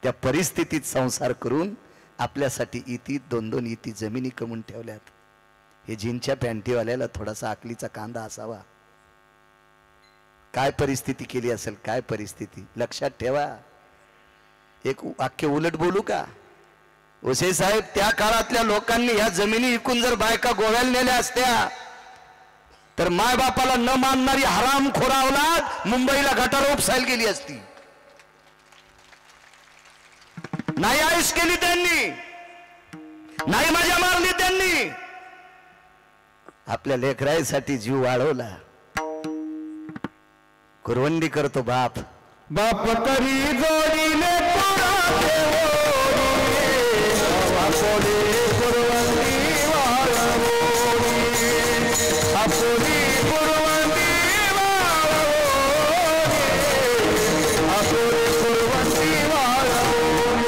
त्या परिस्थितीत संसार करून आपल्यासाठी इती 2-2 इती जमिनी कमवून ठेवल्यात. हे जीनच्या पॅन्टीवाल्याला थोडासा आकलीचा कांदा असावा. काय परिस्थिती केली असेल, काय परिस्थिती लक्षात ठेवा. एक वाक्य उलट बोलू का? वसे साहेब, त्या काळातल्या लोकांनी ह्या जमिनी विकून जर बायका गोव्याला नेल्या असत्या तर मायबापाला न मानणारी हरामखोर औलाद मुंबईला गटार उपसायला गेली असती. नाही आयुष केली त्यांनी, नाही मजा मारली त्यांनी, आपल्या लेकराईसाठी जीव वाढवला. कुरवंडी करतो बाप.
बाप करी जोडीले पुरावे आपोली कुरवंडी वाळवोनी, आपोली कुरवंडी वाळवोनी, आपोली कुरवंडी वाळवोनी.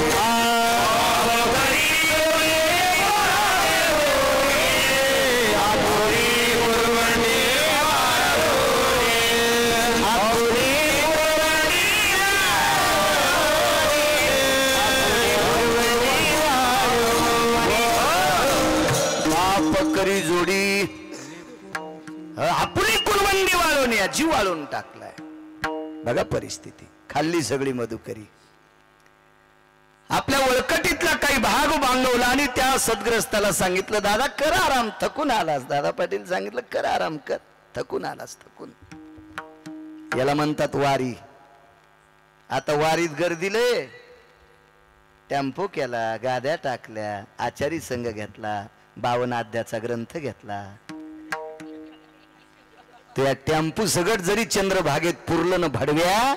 करी जोडी आपली कुरवंडी वाळवणी, जीव वाळवून टाकलाय. बघा परिस्थिती. खाल्ली सगळी मधुकरी. आपल्या वळकटीतला काही भाग बांधवला आणि त्या सद्ग्रस्ताला सांगितलं, दादा कर आराम, थकून आलास. दादा पाटील सांगितलं, कर आराम कर, थकून आलास, थकून. याला म्हणतात वारी. आता वारीत गर्दीले टेम्पो केला, गाद्या टाकल्या, आचारी संघ घेतला, 52 अध्यायाचा ग्रंथ घेतला. त्या टेम्पू सगट जरी चंद्रभागेत पुरलं न भडव्या,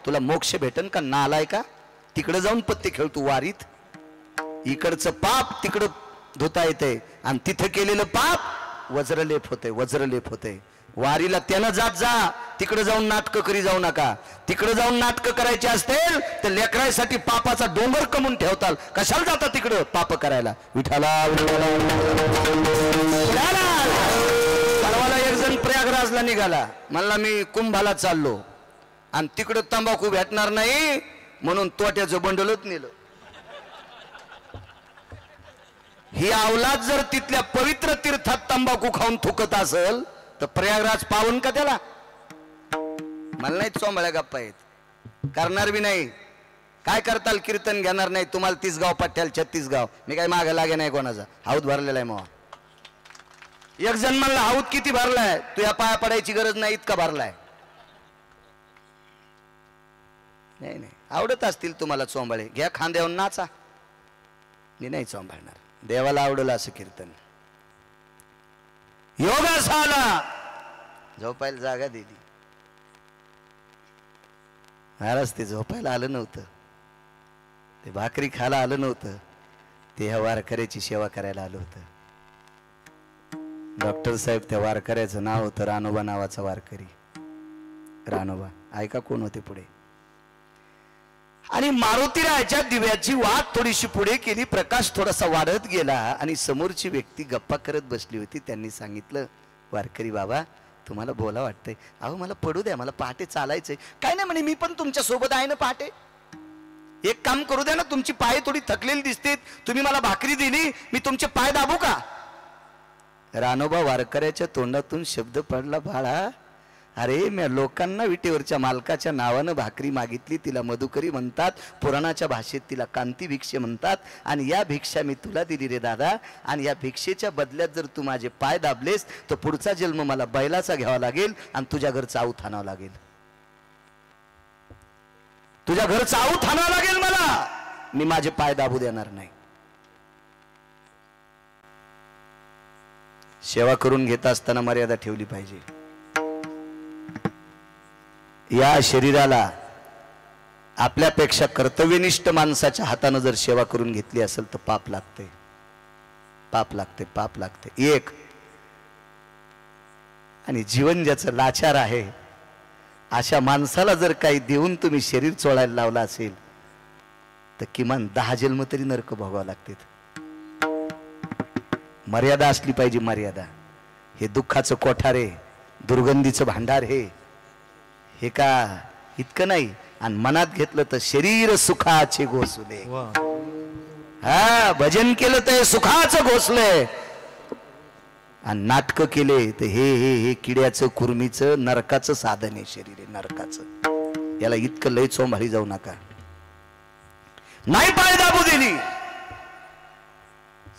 तुला मोक्ष भेटन का? नालाय का? तिकडे जाऊन पत्ते खेळतो वारीत. इकडचं पाप तिकडं धुता येते आणि तिथं केलेलं पाप वज्रलेप होते, वज्रलेप होते. वारीला त्यानं जात जा, तिकडे जाऊन नाटकं करी जाऊ नका. तिकडे जाऊन नाटकं करायची असतील तर लेकरायसाठी पापाचा डोंगर कमून ठेवताल. कशाला जाता तिकडं पाप करायला? विठाला परवाला एक जण प्रयागराजला निघाला, म्हणला मी कुंभाला चाललो आणि तिकडं तंबाखू भेटणार नाही म्हणून तोट्याचं बंडलच नेलं. ही अवलाद जर तिथल्या पवित्र तीर्थात तंबाखू खाऊन थुकत असेल तर प्रयागराज पावन का त्याला? मला नाही चोंबळ्या गप्पा आहेत, करणार बी नाही. काय करताल? कीर्तन घेणार नाही. तुम्हाला 30 गाव पठ्याल, 36 गाव. मी काय मागे लागे नाही कोणाचा. हाऊत भरलेला आहे. मग एक जण म्हणला, हाऊत किती भरलाय? तू या पाया पडायची गरज नाही, इतका भरलाय. नाही नाही, आवडत असतील तुम्हाला चोंबळे, घ्या खांद्यावर नाचा. मी नाही चोंबळणार. देवाला आवडलं असं कीर्तन. योगास आला, झोपायला जागा दिली. महाराज ते झोपायला आलं नव्हतं, ते भाकरी खायला आलं नव्हतं, ते ह्या वारकऱ्याची सेवा करायला आलं होतं. डॉक्टर साहेब, त्या वारकऱ्याचं नाव होतं रानोबा नावाचा वारकरी. रानोबा ऐका कोण होते पुढे. आणि मारुतीरायाच्या दिव्याची वाट थोडीशी पुढे केली, प्रकाश थोडासा वाढत गेला आणि समोरची व्यक्ती गप्पा करत बसली होती. त्यांनी सांगितलं, वारकरी बाबा तुम्हाला बोला वाटतंय? अहो मला पडू द्या, मला पहाटे चालायचंय. काय नाही म्हणे, मी पण तुमच्या सोबत आहे ना पहाटे. एक काम करू द्या ना, तुमची पाय थोडी थकलेली दिसते, तुम्ही मला भाकरी दिली, मी तुमचे पाय दाबू का? रानोबा वारकऱ्याच्या तोंडातून शब्द पडला, बाळा अरे मी लोकांना विटेवरच्या मालकाच्या नावानं भाकरी मागितली, तिला मधुकरी म्हणतात, पुराणाच्या भाषेत तिला कांती भिक्षे म्हणतात, आणि या भिक्षा मी तुला दिली रे दादा. आणि या भिक्षेच्या बदल्यात जर तू माझे पाय दाबलेस तर पुढचा जन्म मला बैलाचा घ्यावा लागेल आणि तुझ्या घरचं आऊत आणावं लागेल. तुझ्या घरचं आऊत आणावं लागेल मला, मी माझे पाय दाबू देणार नाही. सेवा करून घेत असताना मर्यादा ठेवली पाहिजे. या शरीराला आपल्यापेक्षा कर्तव्यनिष्ठ माणसाच्या हाताने जर सेवा करून घेतली असेल तर पाप लागते, पाप लागते, पाप लागते. एक आणि जीवन ज्याचं लाचार आहे अशा माणसाला जर काही देऊन तुम्ही शरीर चोळायला लावला असेल तर किमान 10 जन्म तरी नरक भोगावं लागते. मर्यादा असली पाहिजे, मर्यादा. हे दुःखाचं कोठार आहे, दुर्गंधीचं भांडार हे का इतकं नाही. आणि मनात घेतलं तर शरीर सुखाचे घोसले. हा, भजन केलं तर सुखाचं घोसलंय. आणि नाटकं केले तर हे किड्याचं कुर्मीचं नरकाचं साधन आहे शरीर आहे, नरकाचं. याला इतकं लय चोंभाळी जाऊ नका. नाही पाय दाबू दिली.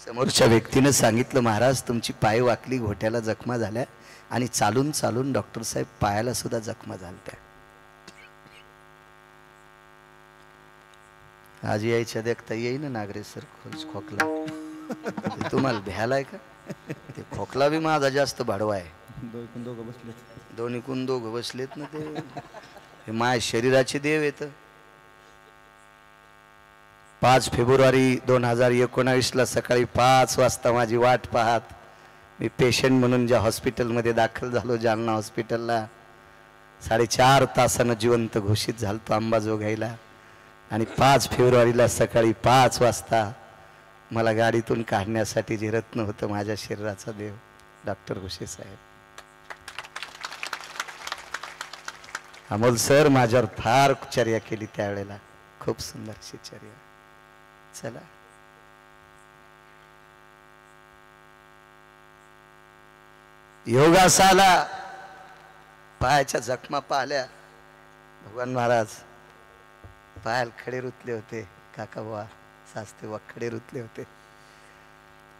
समोरच्या व्यक्तीनं सांगितलं महाराज तुमची पाय वाकली, घोट्याला जखमा झाल्या आणि चालून चालून डॉक्टर साहेब पायाला सुद्धा जखमा झाल्या. आज यायच्या देखता येईन नागरे सर खोकला. तुम्हाला भ्यालाय का? ते खोकला बी माझा जास्त भाडवा आहे. दोन्ही कोण दोघं बसलेत ना. ते माझ्या शरीराचे देव येत. 5 फेब्रुवारी 2019 सकाळी 5 वाजता माझी वाट पाहत मी पेशंट म्हणून ज्या हॉस्पिटलमध्ये दाखल झालो, जालना हॉस्पिटलला, 4.5 तासानं जिवंत घोषित झालतो अंबाजोगाईला. आणि 5 फेब्रुवारीला सकाळी 5 वाजता मला गाडीतून काढण्यासाठी जे रत्न होतं माझ्या शरीराचा देव डॉक्टर घोषे साहेब. अमोल सर माझ्यावर फार चर्या केली त्यावेळेला, खूप सुंदरशी चर्या. चला योगासाला पायाच्या जखमा पाहिल्या. भगवान महाराज पायाला खडे रुतले होते. काका बुवा सासते वा खडे रुतले होते.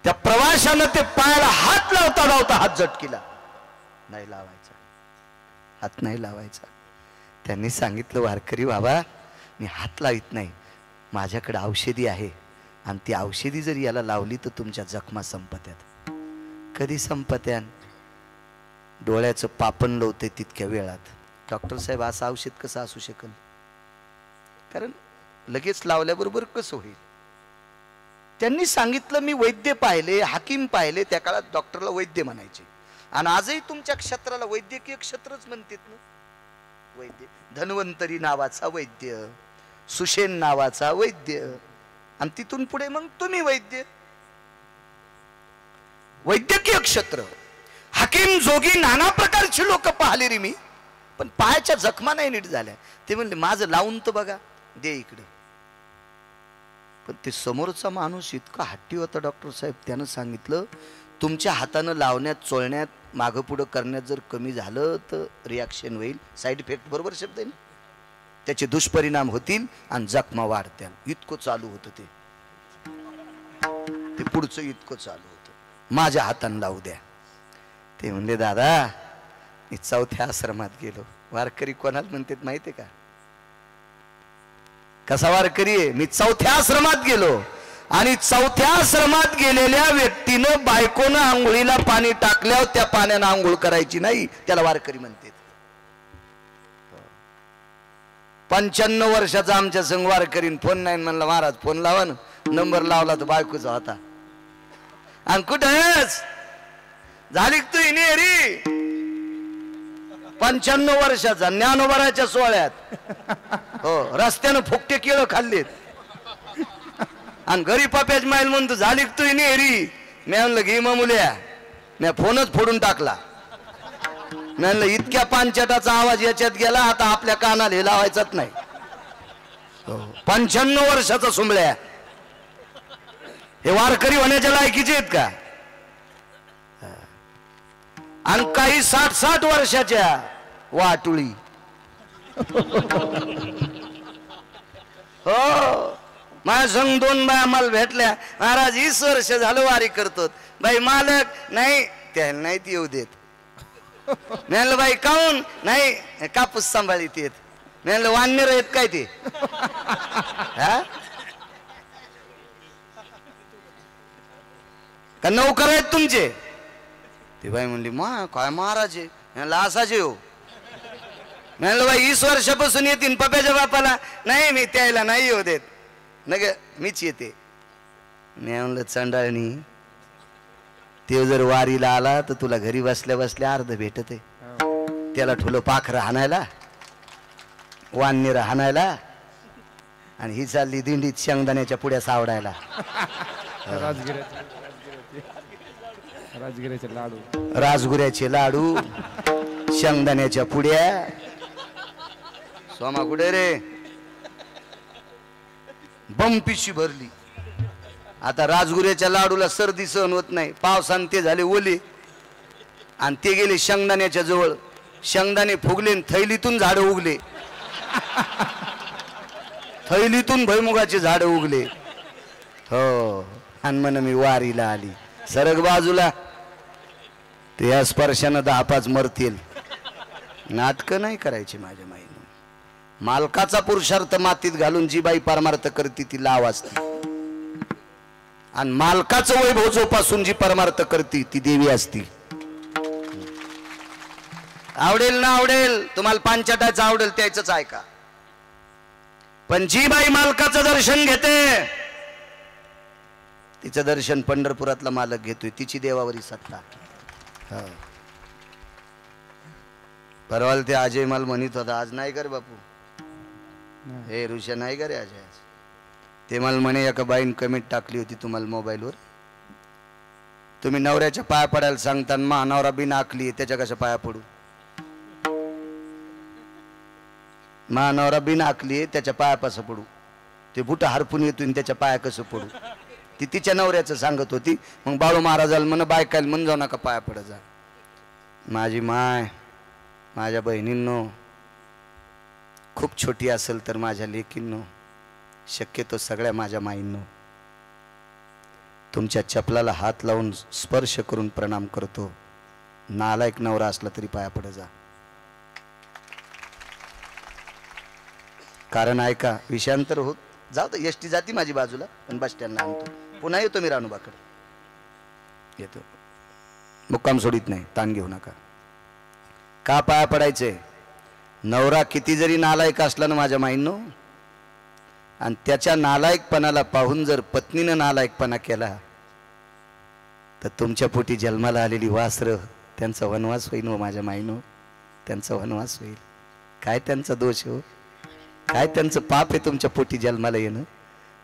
त्या प्रवाशानं ते पायाला हात लावता लावता हात झटकीला. नाही लावायचा, हात नाही लावायचा. त्यांनी सांगितलं वारकरी बाबा मी हात लावित नाही, माझ्याकडे औषधी आहे आणि ती औषधी जर याला लावली तर तुमच्या जखमा संपत्यात. कधी संपत्यान? डोळ्याचं पापण लावते तितक्या वेळात. डॉक्टर साहेब असं औषध कसं असू शकेल? कारण लगेच लावल्याबरोबर कसं होईल? त्यांनी सांगितलं मी वैद्य पाहिले, हाकीम पाहिले. त्या काळात डॉक्टरला वैद्य म्हणायचे आणि आजही तुमच्या क्षेत्राला वैद्यकीय क्षेत्रच म्हणतात ना. वैद्य धन्वंतरी नावाचा वैद्य, सुषेण नावाचा वैद्य आणि तिथून पुढे मग तुम्ही वैद्य. वैद्यकीय क्षेत्र, हाकीम जोगी नाना प्रकारची लोक पाहिले रे मी, पण पायाच्या जखमा नाही नीट झाल्या. ते म्हणले माझं लावून तर बघा, दे इकडे. पण ते समोरचा माणूस इतका हट्टी होता डॉक्टर साहेब, त्यानं सांगितलं तुमच्या हातानं लावण्यात चोळण्यात मागं पुढं करण्यात जर कमी झालं तर रिॲक्शन होईल, साईड इफेक्ट, बरोबर शब्द आहे ना, त्याचे दुष्परिणाम होतील आणि जखमा वाढत्या. इतकं चालू होतं ते पुढचं इतकं चालू होतं. माझ्या हातानं लावू द्या. ते म्हणले दादा मी 4थ्या आश्रमात गेलो. वारकरी कोणाला म्हणतात माहितीये का? कसा वारकरी आहे? मी 4थ्या आश्रमात गेलो आणि 4थ्या आश्रमात गेलेल्या व्यक्तीनं बायकोनं आंघोळीला पाणी टाकल्यावर त्या पाण्यानं आंघोळ करायची नाही, त्याला वारकरी म्हणतात. 95 वर्षाचा आमच्या संग वारकरीन फोन नाही म्हणला महाराज फोन लावा ना. नंबर लावला तर बायकोचा होता. आणि कुठेच झाली तू रे 95 वर्षाचा ज्ञानोबाराच्या सोहळ्यात. हो, रस्त्यानं फुकटे केळं खाल्लेत आणि घरी पाप्याच माईल म्हणतो झाली तू नेहरी. मी म्हणलं घे मुल्या, मी फोनच फोडून टाकला. मी म्हणलं इतक्या पांचटाचा आवाज याच्यात गेला, आता आपल्या कानाला हे लावायचाच नाही. 95 वर्षाचा सुंबळ्या हे वारकरी होण्याच्या लायकीचे आहेत का? आणि काही 60-60 वर्षाच्या वाटुळी. हो, माझ्या संग 2 बाया मला भेटल्या. महाराज 20 वर्ष झालं वारी करतो. बाई मालक नाही, त्याला नाही येऊ देत. म्हणलं बाई काऊन नाही? कापूस सांभाळीत येत. म्हणलं वानर आहेत काय ते? का नौकर आहेत तुमचे? ती बाई म्हणली मा काय महाराज आहे? म्हणलं असाच हो. म्हणलं बाई 20 वर्षापासून येतील पप्याच्या बापाला नाही, मी त्याला नाही येऊ देत. नग मीच येते. मी म्हणलं चंडाळणी, ते जर वारीला आला तर तुला घरी बसल्या बसल्या अर्ध भेटत आहे. त्याला ठुलं पाखरं हाणायला, वाननेर हाणायला, आणि ही चालली दिंडीत शेंगदाण्याच्या पुड्या सावडायला. राजगुऱ्याचे लाडू, शेंगदाण्याच्या पुड्या. सोमा कुठे रे? बंपिशी भरली. आता राजगुऱ्याच्या लाडूला सर्दी सहन होत नाही, पावसाने ते झाले ओले. आणि ते गेले शेंगदाण्याच्या जवळ, शेंगदाणे फुगले आणि थैलीतून झाडं उगले. थैलीतून भुईमुगाचे झाडं उगले. हो, आणि म्हण मी वारीला आली. सरग बाजूला, ते या स्पर्शानं 10-5 मरतील. नाटकं नाही करायची माझ्या माईनं. मालकाचा पुरुषार्थ मातीत घालून जी बाई परमार्थ करते ती लाव असते, आणि मालकाचं वैभव जोपासून जी परमार्थ करते ती देवी असती. आवडेल ना आवडेल, तुम्हाला पांचाटाचं आवडेल त्याचंच ऐका. पण जी बाई मालकाचं दर्शन घेते तिचं दर्शन पंढरपुरातला मालक घेतोय, तिची देवावरी सत्ता. परवाल ते अजय मला म्हणत होता, आज नाही कर बापू, हे ऋषा नाही करे आज. ते मला म्हणे एका बाईन कमेंट टाकली होती तुम्हाला मोबाईलवर, तुम्ही नवऱ्याच्या पाया पडायला सांगता, महानवरा बिन आखली त्याच्या कशा पाया पडू. महानवरा बिन आखली त्याच्या पायापासून पडू, ते बुट हरपून येतो त्याच्या पाया कसं पडू. ती तिच्या नवऱ्याचं सांगत होती. मग बाळू महाराजाला म्हण बायकायला म्हण जाऊ नका पाया पडत जा. माझी माय, माझ्या बहिणींनो, खूप छोटी असेल तर माझ्या लेकींनो, शक्यतो सगळ्या माझ्या माईंनो, तुमच्या चपलाला हात लावून स्पर्श करून प्रणाम करतो. नालायक नवरा असला तरी पाया पडत जा. कारण ऐका, विषयांतर होत जाऊ तर एसटी जाती माझी बाजूला, पण बस स्टँडला आणतो. पुन्हा येतो मी रानूबाकडे, येतो, मुक्काम सोडित नाही, ताण घेऊ नका. का पाया पडायचे? नवरा किती जरी नालायक असला ना माझ्या माईंनो, आणि त्याच्या नालायकपणाला पाहून जर पत्नीनं नालायकपणा केला तर तुमच्या पोटी जन्माला आलेली वासरं त्यांचा वनवास होईल. व माझ्या माईनो, त्यांचा वनवास होईल. काय त्यांचा दोष हो, काय त्यांचं पाप आहे तुमच्या पोटी जन्माला येणं.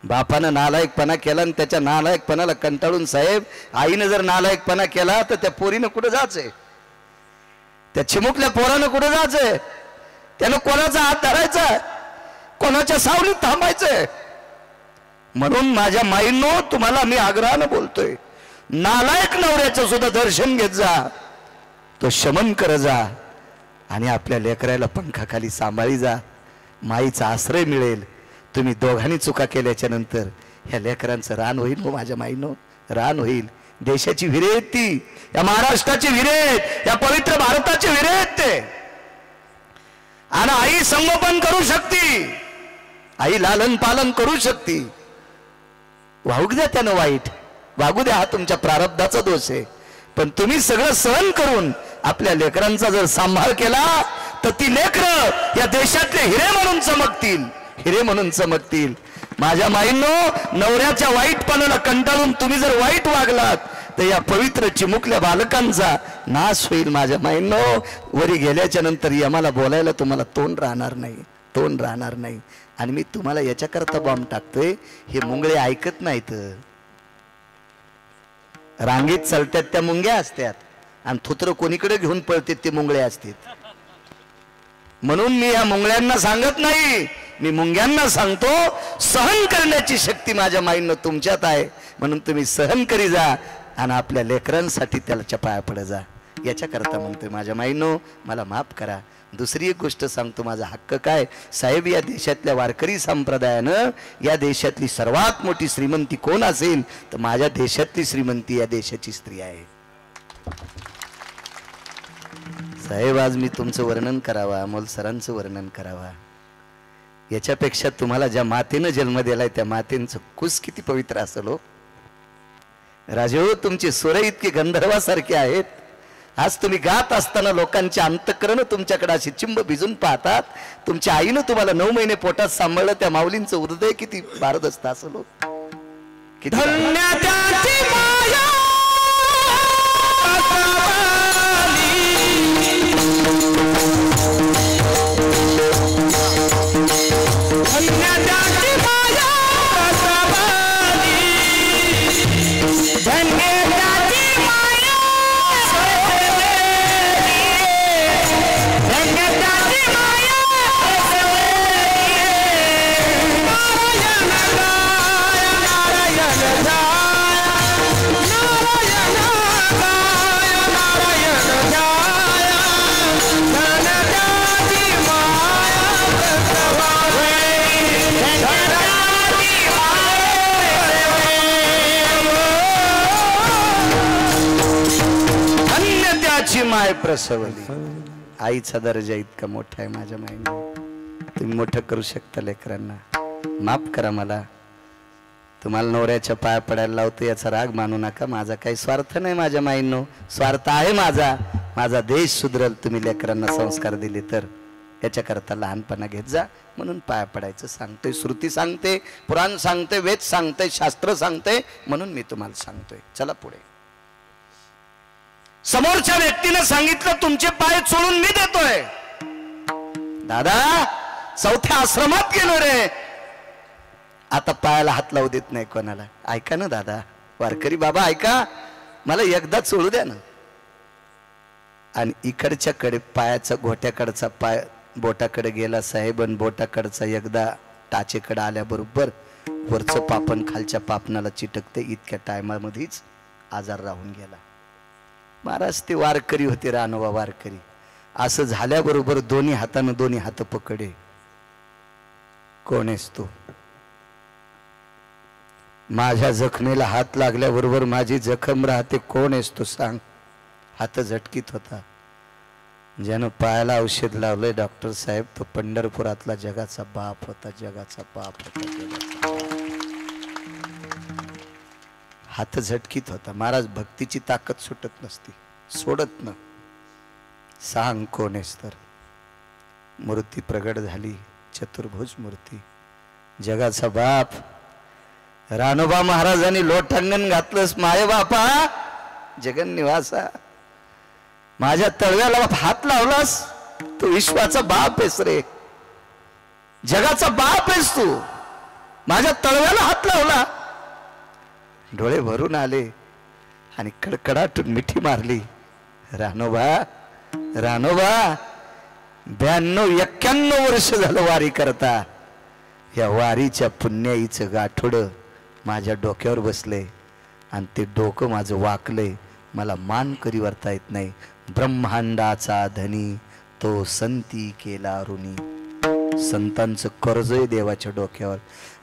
बापानं नालायकपणा केला आणि त्याच्या नालायकपणाला कंटाळून साहेब आईनं जर नालायकपणा केला तर त्या पोरीनं कुठं जायचंय, त्या चिमुकल्या पोरानं कुठं जायचंय, त्यानं कोणाचा हात धरायचा, कोणाच्या सावलीत थांबायचंय. म्हणून माझ्या माईंनो तुम्हाला मी आग्रहानं बोलतोय, नालायक नवऱ्याचं सुद्धा दर्शन घेत जा, तो शमन कर जा, आणि आपल्या लेकराला पंखाखाली सांभाळी जा. माईचा आश्रय मिळेल. तुम्ही दोघांनी चुका केल्याच्या नंतर ह्या लेकरांचं रान होईल. हो माझ्या माईनो, रान होईल. देशाची विरेत ती, या महाराष्ट्राची विरेत, या पवित्र भारताची विरेत ते. आणि आई संगोपन करू शकती, आई लालन पालन करू शकती. वाहू द्या त्यानं वाईट, वागू द्या, हा तुमच्या प्रारब्धाचा दोष आहे. पण तुम्ही सगळं सहन करून आपल्या लेकरांचा जर सांभाळ केला तर ती लेकरं या देशातले हिरे म्हणून चमकतील, हिरे म्हणून चमकतील. माझ्या माईंनो, नवऱ्याच्या वाईटपणाला कंटाळून तुम्ही जर वाईट वागलात तर या पवित्र चिमुकल्या बालकांचा नाश होईल. माझ्या माईंनो, वरी गेल्याच्या नंतर यमाला बोलायला तुम्हाला तोंड राहणार नाही, तोंड राहणार नाही. आणि मी तुम्हाला याच्याकरता बॉम्ब टाकतोय, हे मुंगळे ऐकत नाहीत. रांगेत चलत्यात त्या मुंग्या असतात, आणि थुत्र कोणीकडे घेऊन पळतात ते मुंगळे असतात. म्हणून मी या मुंगळ्यांना सांगत नाही, मी मुंग्यांना सांगतो, सहन करण्याची शक्ती माझ्या माईंना तुमच्यात आहे. म्हणून तुम्ही सहन करी जा आणि आपल्या लेकरांसाठी त्याला पाया पडत जा. याच्याकरता म्हणतोय माझ्या माईंनो, मला माफ करा. दुसरी एक गोष्ट सांगतो, माझा हक्क काय साहेब, या देशातल्या वारकरी संप्रदायानं या देशातली सर्वात मोठी श्रीमंती कोण असेल तर माझ्या देशातली श्रीमंती या देशाची स्त्री आहे. साहेब, आज मी तुमचं वर्णन करावा, अमोल सरांचं वर्णन करावा, याच्यापेक्षा तुम्हाला ज्या मातेनं जन्म दिलाय त्या मातेचं कुस किती पवित्र असेल हो. राजे, तुमचे स्वर इतके गंधर्वासारखे आहेत. आज तुम्ही गात असताना लोकांचे अंतःकरण तुमच्याकडे अशी चिंब भिजून पाहतात. तुमच्या आईनं तुम्हाला 9 महिने पोटात सांभाळलं, त्या माऊलींचं हृदय किती भारदस्त असेल हो. किती माय प्रसवली. आईचा दर्जा इतका मोठा आहे माझ्या माईने. तुम्ही मोठं करू शकता लेकरांना. माफ करा मला. तुम्हाला नवऱ्याच्या पाया पडायला लावतो याचा राग मानू नका. माझा काही स्वार्थ नाही माझ्या माईंनो. स्वार्थ आहे माझा देश सुधरल तुम्ही लेकरांना संस्कार दिले तर. याच्याकरता लहानपणा घेत जा म्हणून पाया पडायचं सांगतोय. श्रुती सांगते, पुराण सांगते, वेद सांगते, शास्त्र सांगते म्हणून मी तुम्हाला सांगतोय. चला पुढे. समोरच्या व्यक्तीने सांगितलं तुमचे पाय चोळून मी देतोय. दादा चौथ्या आश्रमात गेलो रे, आता पायाला हात लावू देत नाही कोणाला. ऐका ना दादा, वारकरी बाबा ऐका, मला एकदा चोळू द्या ना. आणि इकडच्या कडे पायाचा घोट्याकडचा पाय बोटाकडे गेला साहेब, आणि बोटाकडचा एकदा टाचेकडे आल्याबरोबर वरचं पापण खालच्या पापणाला चिटकते. इतक्या टायमामध्येच आजार राहून गेला. महाराज ते वारकरी होते, रानोबा वारकरी. असं झाल्याबरोबर दोन्ही हातानं दोन्ही हात पकडे. कोण आहेस तू? माझ्या जखमेला हात लागल्याबरोबर माझी जखम राहते. कोण आहेस तू सांग? हात झटकीत होता. ज्यानं पायाला औषध लावलंय डॉक्टर साहेब, तो पंढरपुरातला जगाचा बाप होता. जगाचा बाप होता. हात झटकीत होता. महाराज भक्तीची ताकद सुटत नसती, सोडत न. सांग कोण आहेस? तर मूर्ती प्रगट झाली, चतुर्भुज मूर्ती, जगाचा बाप. रानोबा महाराजांनी लोटांगण घातलंस. माये बापा जगन निवासा, माझ्या तळव्याला हात लावलास. तू विश्वाचा बाप आहेस रे, जगाचा बाप आहेस तू. माझ्या तळव्याला हात लावला. डोळे भरून आले आणि कडकडाटून मिठी मारली. रानोबा, रानोबा 92-91 वर्ष झालं वारी करता. या वारीच्या पुण्याईचं गाठोड माझ्या डोक्यावर बसले आणि ते डोकं माझं वाकले. मला मान करी वरता येत नाही. ब्रह्मांडाचा धनी तो संती केला ऋणी. संतांचं कर्ज आहे देवाच्या डोक्यावर.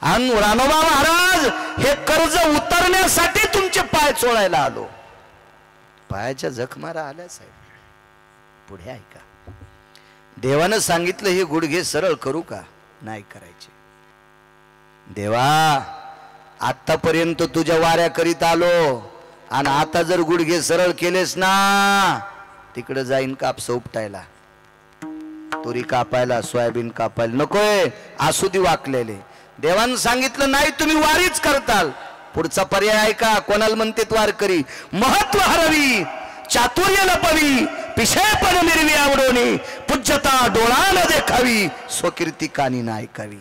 आणि रानोबा महाराज हे कर्ज उतरण्यासाठी तुमचे पाय चोळायला आलो. पायाच्या जखमारा आल्या साहेब. पुढे ऐका. देवानं सांगितलं हे गुडघे सरळ करू का? नाही करायचे. देवा आतापर्यंत तुझ्या वाऱ्या करीत आलो, आणि आता जर गुडघे सरळ केलेस ना, तिकडे जाईन कापसं उपटायला, तुरी कापायला, सोयाबीन कापायला नकोय. असू दे वाकलेले. देवानं सांगितलं नाही तुम्ही वारीच करताल. पुढचा पर्याय ऐका. कोणाला म्हणतेत वारकरी? महत्व हरवी, चातुर्य लपवी, पिशेपण निर्वी आवडोनी, पूज्यता डोळानं देखावी, स्वकीर्ती कानी ना ऐकावी.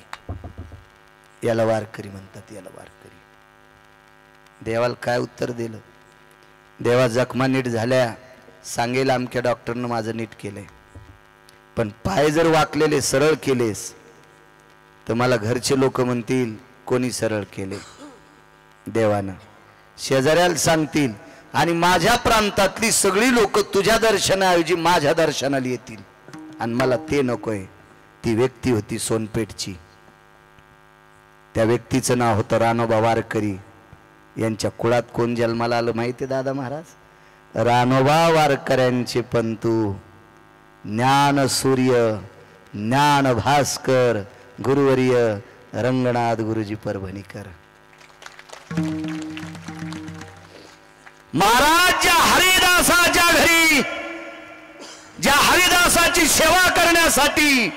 याला वारकरी म्हणतात. याला वारकरी. देवाला काय उत्तर दिलं? देवा जखमा नीट झाल्या, सांगेल अमक्या डॉक्टरनं माझं नीट केलंय, पण पाय जर वाकलेले सरळ केलेस तर मला घरचे लोक म्हणतील कोणी सरळ केले? देवानं. शेजाऱ्याला सांगतील, आणि माझ्या प्रांतातली सगळी लोक तुझ्या दर्शनाऐवजी माझ्या दर्शनाला येतील, आणि मला ते नकोय. ती व्यक्ती होती सोनपेठची. त्या व्यक्तीचं नाव होतं रानोबा वारकरी. यांच्या कुळात कोण जन्माला आलं माहिती दादा महाराज? रानोबा वारकऱ्यांचे पंतू, ज्ञान सूर्य, ज्ञान भास्कर, गुरुवर्य रंगनाथ गुरुजी परभणीकर. महाराज ज्या हरिदासाच्या घरी, ज्या हरिदासाची सेवा करण्यासाठी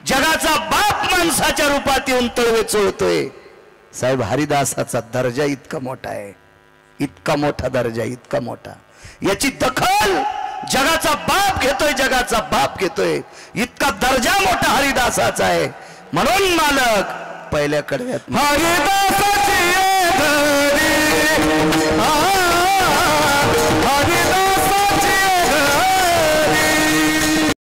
जगाचा बाप माणसाच्या रूपात येऊन तळवे चोळतोय साहेब. हरिदासाचा दर्जा इतका मोठा आहे, इतका मोठा दर्जा, इतका मोठा. याची दखल जगाचा बाप घेतोय, जगाचा बाप घेतोय. इतका दर्जा मोठा हरिदासाचा आहे. म्हणून मालक पहिल्या कडव्यात हरिदासाची